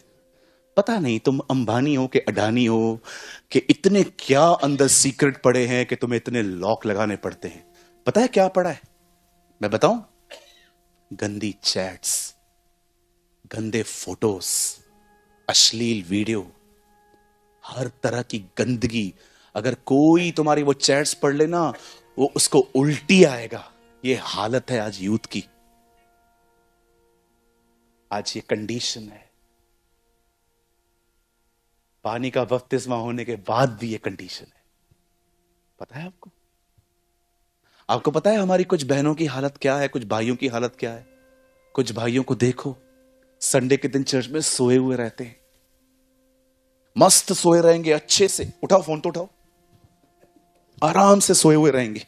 पता नहीं तुम अंबानी हो कि अडानी हो कि इतने क्या अंदर सीक्रेट पड़े हैं कि तुम्हें इतने लॉक लगाने पड़ते हैं। पता है क्या पड़ा है? मैं बताऊं, गंदी चैट्स, गंदे फोटोज, अश्लील वीडियो, हर तरह की गंदगी। अगर कोई तुम्हारी वो चैट्स पढ़ लेना, वो उसको उल्टी आएगा। ये हालत है आज यूथ की, आज ये कंडीशन है। पानी का बपतिस्मा होने के बाद भी ये कंडीशन है। पता है आपको? आपको पता है हमारी कुछ बहनों की हालत क्या है, कुछ भाइयों की हालत क्या है? कुछ भाइयों को देखो, संडे के दिन चर्च में सोए हुए रहते हैं, मस्त सोए रहेंगे अच्छे से। उठाओ फोन तो उठाओ, आराम से सोए हुए रहेंगे।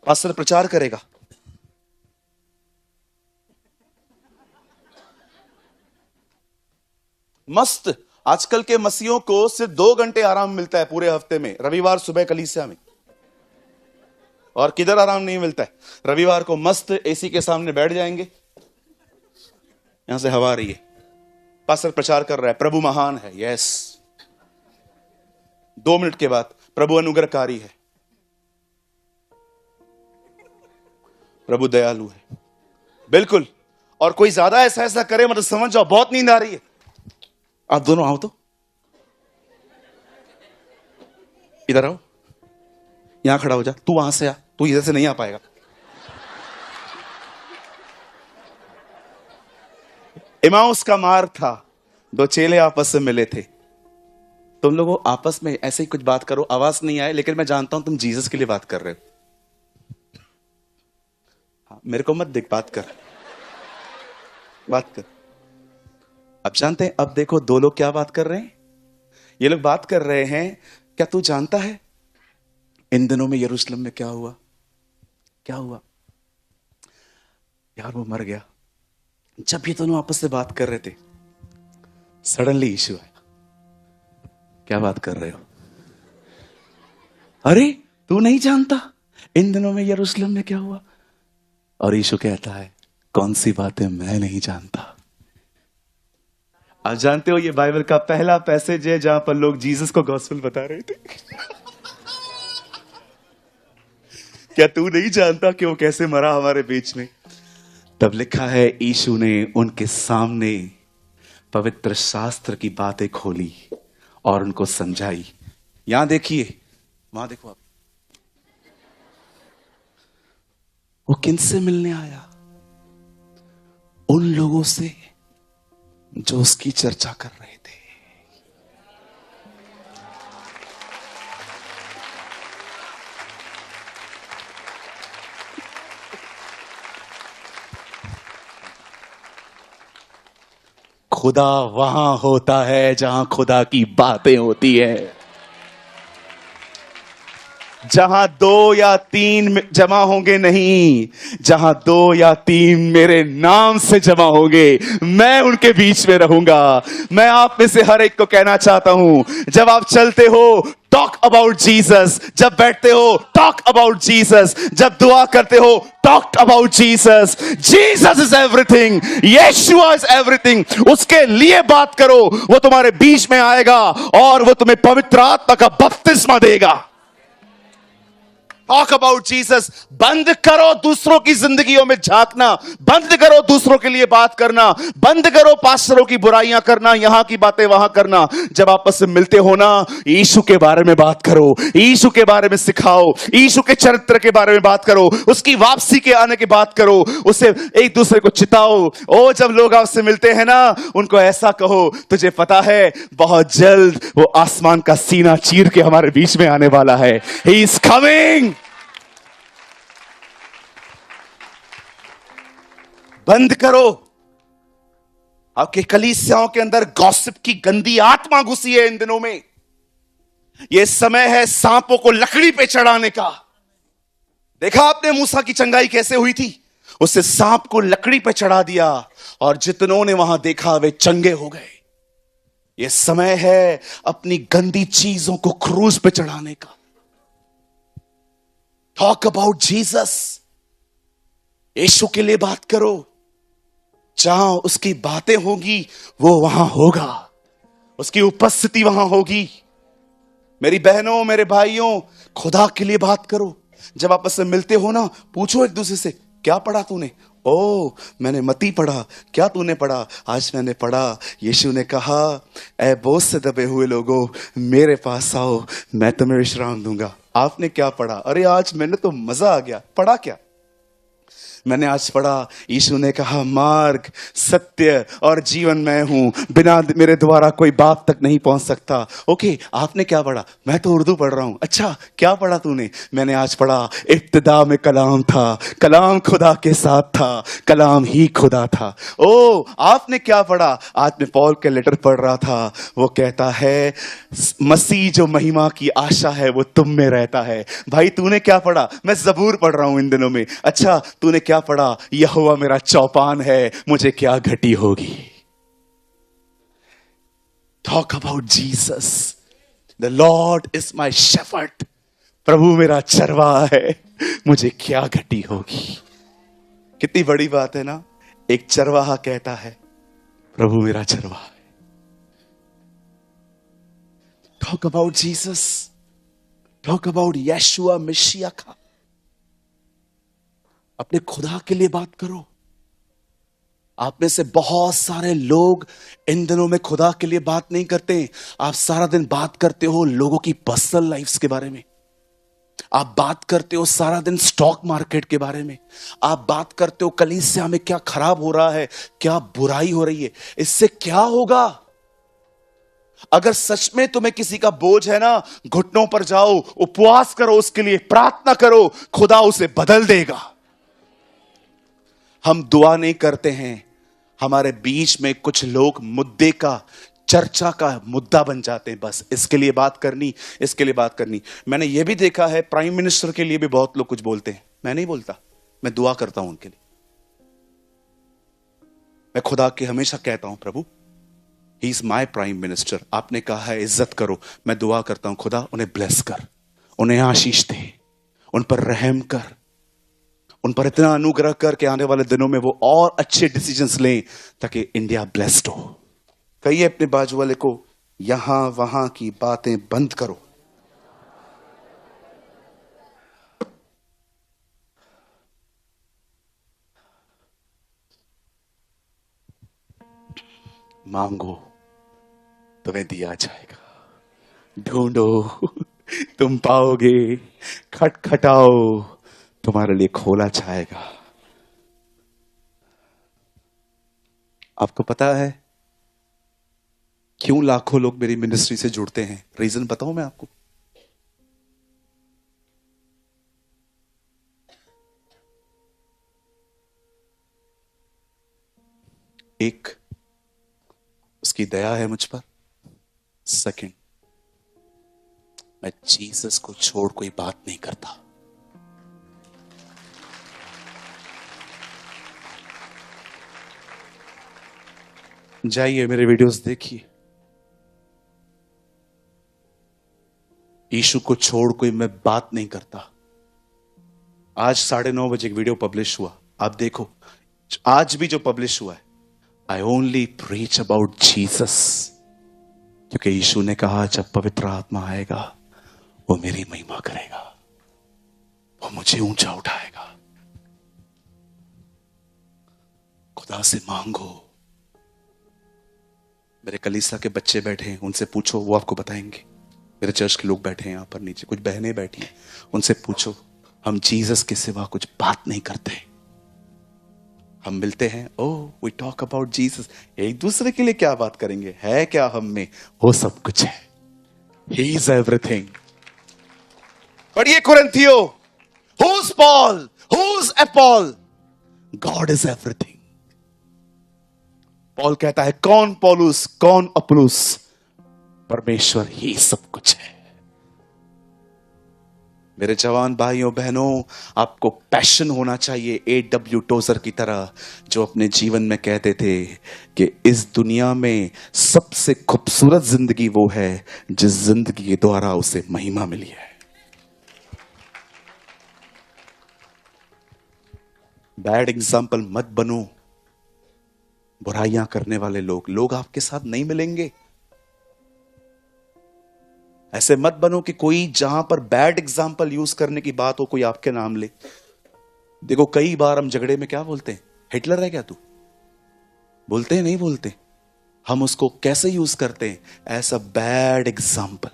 पास्टर प्रचार करेगा, मस्त। आजकल के मसीहों को सिर्फ 2 घंटे आराम मिलता है पूरे हफ्ते में, रविवार सुबह कलीसिया में। और किधर आराम नहीं मिलता है? रविवार को मस्त एसी के सामने बैठ जाएंगे, यहां से हवा आ रही है, पास्टर प्रचार कर रहा है, प्रभु महान है, यस। 2 मिनट के बाद प्रभु अनुग्रहकारी है, प्रभु दयालु है, बिल्कुल। और कोई ज्यादा ऐसा ऐसा करे मतलब समझ जाओ बहुत नींद आ रही है। आप दोनों आओ तो, इधर आओ, यहां खड़ा हो जा। तू वहां से आ, तू इधर से नहीं आ पाएगा। इमाउस का मार्ग था, 2 चेले आपस में मिले थे। तुम लोगों आपस में ऐसे ही कुछ बात करो, आवाज नहीं आए, लेकिन मैं जानता हूं तुम जीसस के लिए बात कर रहे हो। हाँ, मेरे को मत देख, बात कर, बात कर। अब जानते हैं, अब देखो 2 लोग क्या बात कर रहे हैं। ये लोग बात कर रहे हैं, क्या तू जानता है इन दिनों में यरूशलेम में क्या हुआ? क्या हुआ यार? वो मर गया। जब ये दोनों आपस में बात कर रहे थे, सडनली यीशु आया। क्या बात कर रहे हो? अरे तू नहीं जानता इन दिनों में यरूशलेम में क्या हुआ? और यीशु कहता है, कौन सी बातें मैं नहीं जानता। आप जानते हो ये बाइबल का पहला पैसेज है जहां पर लोग जीसस को गॉस्पेल बता रहे थे। क्या तू नहीं जानता कि वो कैसे मरा हमारे बीच में? तब लिखा है, यीशु ने उनके सामने पवित्र शास्त्र की बातें खोली और उनको समझाई। यहां देखिए, वहां देखो आप, वो किनसे मिलने आया? उन लोगों से जो उसकी चर्चा कर रहे थे। खुदा वहां होता है जहां खुदा की बातें होती है। जहां 2 या 3 जमा होंगे, नहीं, जहां 2 या 3 मेरे नाम से जमा होंगे, मैं उनके बीच में रहूंगा। मैं आप में से हर एक को कहना चाहता हूं, जब आप चलते हो टॉक अबाउट जीसस, जब बैठते हो टॉक अबाउट जीसस, जब दुआ करते हो talk about Jesus. Jesus is everything, Yeshua is everything. उसके लिए बात करो, वो तुम्हारे बीच में आएगा और वो तुम्हें पवित्र आत्मा का बपतिस्मा देगा। Talk about Jesus. बंद करो दूसरों की जिंदगियों में झांकना, बंद करो दूसरों के लिए बात करना, बंद करो पास्टरों की बुराइयां करना, यहां की बातें वहां करना। जब आपस में मिलते हो ना, यीशु के बारे में बात करो, यीशु के बारे में सिखाओ, यीशु के चरित्र के बारे में बात करो, उसकी वापसी के आने की बात करो, उससे एक दूसरे को चिताओ। ओ जब लोग आपसे मिलते हैं ना, उनको ऐसा कहो, तुझे पता है बहुत जल्द वो आसमान का सीना चीर के हमारे बीच में आने वाला है। He is coming. बंद करो। आपके कलीसियाओं के अंदर गॉसिप की गंदी आत्मा घुसी है इन दिनों में। यह समय है सांपों को लकड़ी पे चढ़ाने का। देखा आपने मूसा की चंगाई कैसे हुई थी? उससे सांप को लकड़ी पे चढ़ा दिया और जितनों ने वहां देखा वे चंगे हो गए। यह समय है अपनी गंदी चीजों को क्रूज पे चढ़ाने का। Talk about Jesus. यीशु के लिए बात करो। जहां उसकी बातें होगी वो वहां होगा, उसकी उपस्थिति वहां होगी। मेरी बहनों, मेरे भाइयों, खुदा के लिए बात करो। जब आपस में मिलते हो ना, पूछो एक दूसरे से, क्या पढ़ा तूने? ओ मैंने मती पढ़ा। क्या तूने पढ़ा? आज मैंने पढ़ा, यीशु ने कहा, ऐ बोझ से दबे हुए लोगों मेरे पास आओ, मैं तुम्हें विश्राम दूंगा। आपने क्या पढ़ा? अरे आज मैंने तो मजा आ गया। पढ़ा क्या? मैंने आज पढ़ा, यीशु ने कहा मार्ग, सत्य और जीवन मैं हूं, बिना मेरे द्वारा कोई बाप तक नहीं पहुंच सकता। ओके, आपने क्या पढ़ा? मैं तो उर्दू पढ़ रहा हूं। अच्छा, क्या पढ़ा तूने? मैंने आज पढ़ा, इब्तिदा में कलाम था, कलाम खुदा के साथ था, कलाम ही खुदा था। ओ, आपने क्या पढ़ा? आज मैं पॉल के लेटर पढ़ रहा था, वो कहता है मसीह जो महिमा की आशा है वो तुम में रहता है। भाई तूने क्या पढ़ा? मैं ज़बूर पढ़ रहा हूं इन दिनों में। अच्छा, तूने क्या पढ़ा? यहोवा मेरा चौपान है, मुझे क्या घटी होगी। Talk about Jesus, the lord is my shepherd. प्रभु मेरा चरवाहा है, मुझे क्या घटी होगी। कितनी बड़ी बात है ना, एक चरवाहा कहता है प्रभु मेरा चरवाहा है। Talk about Jesus, talk about Yeshua मसीह का। अपने खुदा के लिए बात करो। आप में से बहुत सारे लोग इन दिनों में खुदा के लिए बात नहीं करते। आप सारा दिन बात करते हो लोगों की पर्सनल लाइफ्स के बारे में, आप बात करते हो सारा दिन स्टॉक मार्केट के बारे में, आप बात करते हो कलीसिया में क्या खराब हो रहा है, क्या बुराई हो रही है। इससे क्या होगा? अगर सच में तुम्हें किसी का बोझ है ना, घुटनों पर जाओ, उपवास करो, उसके लिए प्रार्थना करो, खुदा उसे बदल देगा। हम दुआ नहीं करते हैं, हमारे बीच में कुछ लोग मुद्दे का, चर्चा का मुद्दा बन जाते हैं। बस इसके लिए बात करनी, इसके लिए बात करनी। मैंने यह भी देखा है, प्राइम मिनिस्टर के लिए भी बहुत लोग कुछ बोलते हैं। मैं नहीं बोलता, मैं दुआ करता हूं उनके लिए। मैं खुदा के हमेशा कहता हूं प्रभु ही इज माई प्राइम मिनिस्टर। आपने कहा है इज्जत करो, मैं दुआ करता हूं खुदा उन्हें ब्लेस कर, उन्हें आशीष दे, उन पर रहम कर, उन पर इतना अनुग्रह कर के आने वाले दिनों में वो और अच्छे डिसीजंस लें ताकि इंडिया ब्लेस्ड हो। कहिए अपने बाजू वाले को, यहां वहां की बातें बंद करो। मांगो तुम्हें दिया जाएगा, ढूंढो तुम पाओगे, खटखटाओ तुम्हारे लिए खोला जाएगा। आपको पता है क्यों लाखों लोग मेरी मिनिस्ट्री से जुड़ते हैं? रीजन बताऊं मैं आपको। एक, उसकी दया है मुझ पर। सेकंड, मैं जीसस को छोड़ कोई बात नहीं करता। जाइए मेरे वीडियोस देखिए, यीशु को छोड़ कोई मैं बात नहीं करता। आज 9:30 बजे एक वीडियो पब्लिश हुआ, आप देखो। आज भी जो पब्लिश हुआ है, I only preach about Jesus, क्योंकि यीशु ने कहा जब पवित्र आत्मा आएगा वो मेरी महिमा करेगा, वो मुझे ऊंचा उठाएगा। खुदा से मांगो। मेरे कलीसिया के बच्चे बैठे हैं, उनसे पूछो, वो आपको बताएंगे। मेरे चर्च के लोग बैठे हैं यहां पर नीचे, कुछ बहनें बैठी हैं, उनसे पूछो। हम जीसस के सिवा कुछ बात नहीं करते। हम मिलते हैं, oh we talk about Jesus, एक दूसरे के लिए क्या बात करेंगे? है क्या हम में? वो सब कुछ है। He is everything. पढ़िए कुरिन्थियों, who is Paul, who is Apollos, God is everything. Paul कहता है कौन पौलुस, कौन अपुलुस? परमेश्वर ही सब कुछ है। मेरे जवान भाइयों बहनों, आपको पैशन होना चाहिए A.W. टोजर की तरह, जो अपने जीवन में कहते थे कि इस दुनिया में सबसे खूबसूरत जिंदगी वो है जिस जिंदगी के द्वारा उसे महिमा मिली है। बैड एग्जाम्पल मत बनो। बुराइयां करने वाले लोग आपके साथ नहीं मिलेंगे। ऐसे मत बनो कि कोई जहां पर बैड एग्जाम्पल यूज करने की बात हो कोई आपके नाम ले। देखो कई बार हम झगड़े में क्या बोलते हैं, हिटलर है क्या तू? बोलते हैं नहीं बोलते? हम उसको कैसे यूज करते हैं? As a bad example.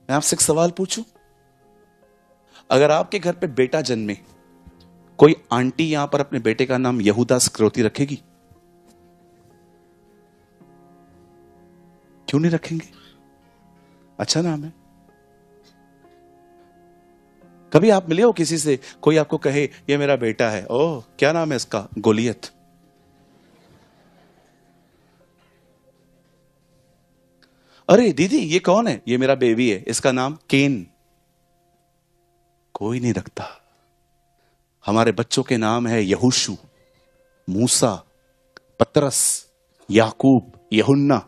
मैं आपसे एक सवाल पूछूं, अगर आपके घर पे बेटा जन्मे कोई आंटी यहां पर अपने बेटे का नाम यहूदा इस्करियोती रखेगी? क्यों नहीं रखेंगे? अच्छा नाम है। कभी आप मिले हो किसी से, कोई आपको कहे ये मेरा बेटा है, ओह क्या नाम है इसका? गोलियत। अरे दीदी ये कौन है? ये मेरा बेबी है, इसका नाम केन। कोई नहीं रखता। हमारे बच्चों के नाम है यहोशू, मूसा, पतरस, याकूब, यूहन्ना।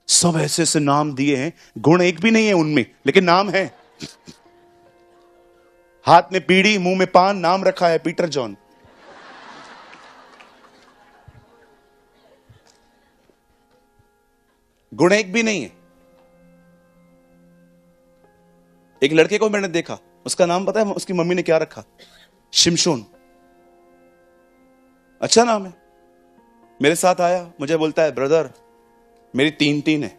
सब ऐसे ऐसे नाम दिए हैं, गुण एक भी नहीं है उनमें, लेकिन नाम है। हाथ में पीढ़ी, मुंह में पान, नाम रखा है पीटर जॉन। गुण एक भी नहीं है। एक लड़के को मैंने देखा, उसका नाम पता है उसकी मम्मी ने क्या रखा? शिमशोन। अच्छा नाम है। मेरे साथ आया, मुझे बोलता है ब्रदर मेरी 3 है,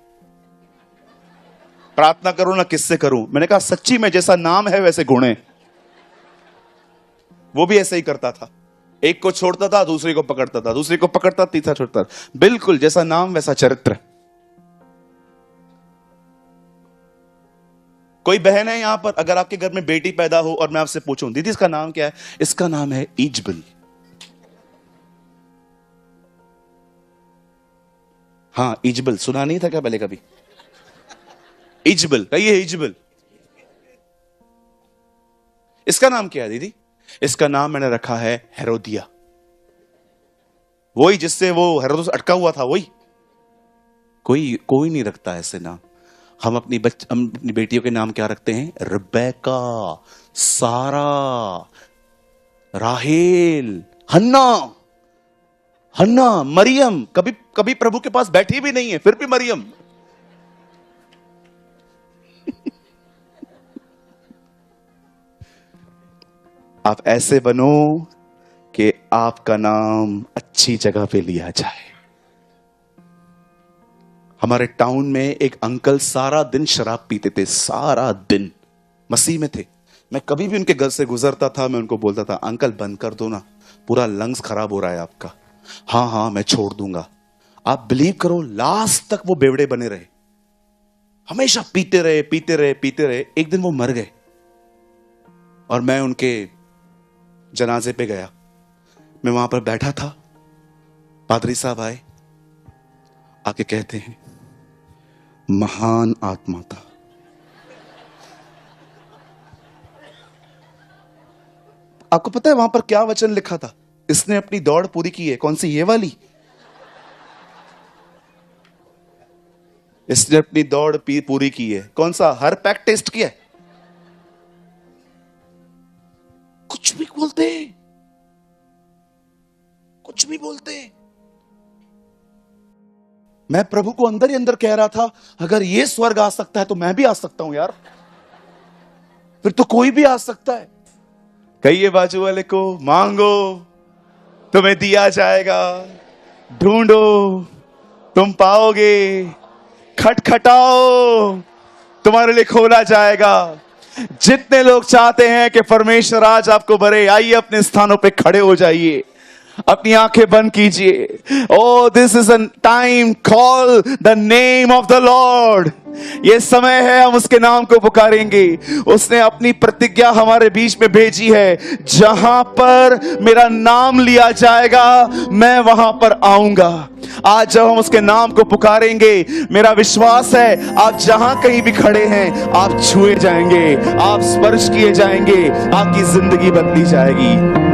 प्रार्थना करूं ना किससे करूं? मैंने कहा सच्ची में जैसा नाम है वैसे गुण है। वो भी ऐसे ही करता था, एक को छोड़ता था दूसरे को पकड़ता था, दूसरे को पकड़ता तीसरा छोड़ता था। बिल्कुल जैसा नाम वैसा चरित्र। कोई बहन है यहां पर, अगर आपके घर में बेटी पैदा हो और मैं आपसे पूछूं दीदी इसका नाम क्या है? इसका नाम है इजबल। हाँ इजबल, सुना नहीं था क्या पहले कभी? इजबल, कहिए इजबल। इसका नाम क्या है दीदी? इसका नाम मैंने रखा है हेरोदिया। वही जिससे वो हेरोदस अटका हुआ था, वही। कोई नहीं रखता ऐसे नाम। हम अपनी बेटियों के नाम क्या रखते हैं? रिबेका, सारा, राहेल, हन्ना, मरियम। कभी प्रभु के पास बैठी भी नहीं है, फिर भी मरियम। आप ऐसे बनो कि आपका नाम अच्छी जगह पे लिया जाए। हमारे टाउन में एक अंकल सारा दिन शराब पीते थे, सारा दिन। मसीह में थे। मैं कभी भी उनके घर से गुजरता था, मैं उनको बोलता था अंकल बंद कर दो ना, पूरा लंग्स खराब हो रहा है आपका। हाँ मैं छोड़ दूंगा। आप बिलीव करो लास्ट तक वो बेवड़े बने रहे, हमेशा पीते रहे। एक दिन वो मर गए और मैं उनके जनाजे पे गया। मैं वहां पर बैठा था, पादरी साहब आए, आके कहते हैं महान आत्मा था। आपको पता है वहां पर क्या वचन लिखा था? इसने अपनी दौड़ पूरी की है। कौन सी? ये वाली। इसने अपनी दौड़ पूरी की है। कौन सा? हर पैक टेस्ट किया है। कुछ भी बोलते। मैं प्रभु को अंदर ही अंदर कह रहा था अगर ये स्वर्ग आ सकता है तो मैं भी आ सकता हूं यार, फिर तो कोई भी आ सकता है। कहिए बाजू वाले को, मांगो तुम्हें दिया जाएगा, ढूंढो तुम पाओगे, खटखटाओ तुम्हारे लिए खोला जाएगा। जितने लोग चाहते हैं कि परमेश्वर आज आपको भरे, आइए अपने स्थानों पे खड़े हो जाइए, अपनी आंखें बंद कीजिए। Oh this is a time, call the name of the lord. ये समय है हम उसके नाम को पुकारेंगे। उसने अपनी प्रतिज्ञा हमारे बीच में भेजी है, जहां पर मेरा नाम लिया जाएगा मैं वहां पर आऊंगा। आज जब हम उसके नाम को पुकारेंगे, मेरा विश्वास है आप जहां कहीं भी खड़े हैं आप छुए जाएंगे, आप स्पर्श किए जाएंगे, आपकी जिंदगी बदली जाएगी।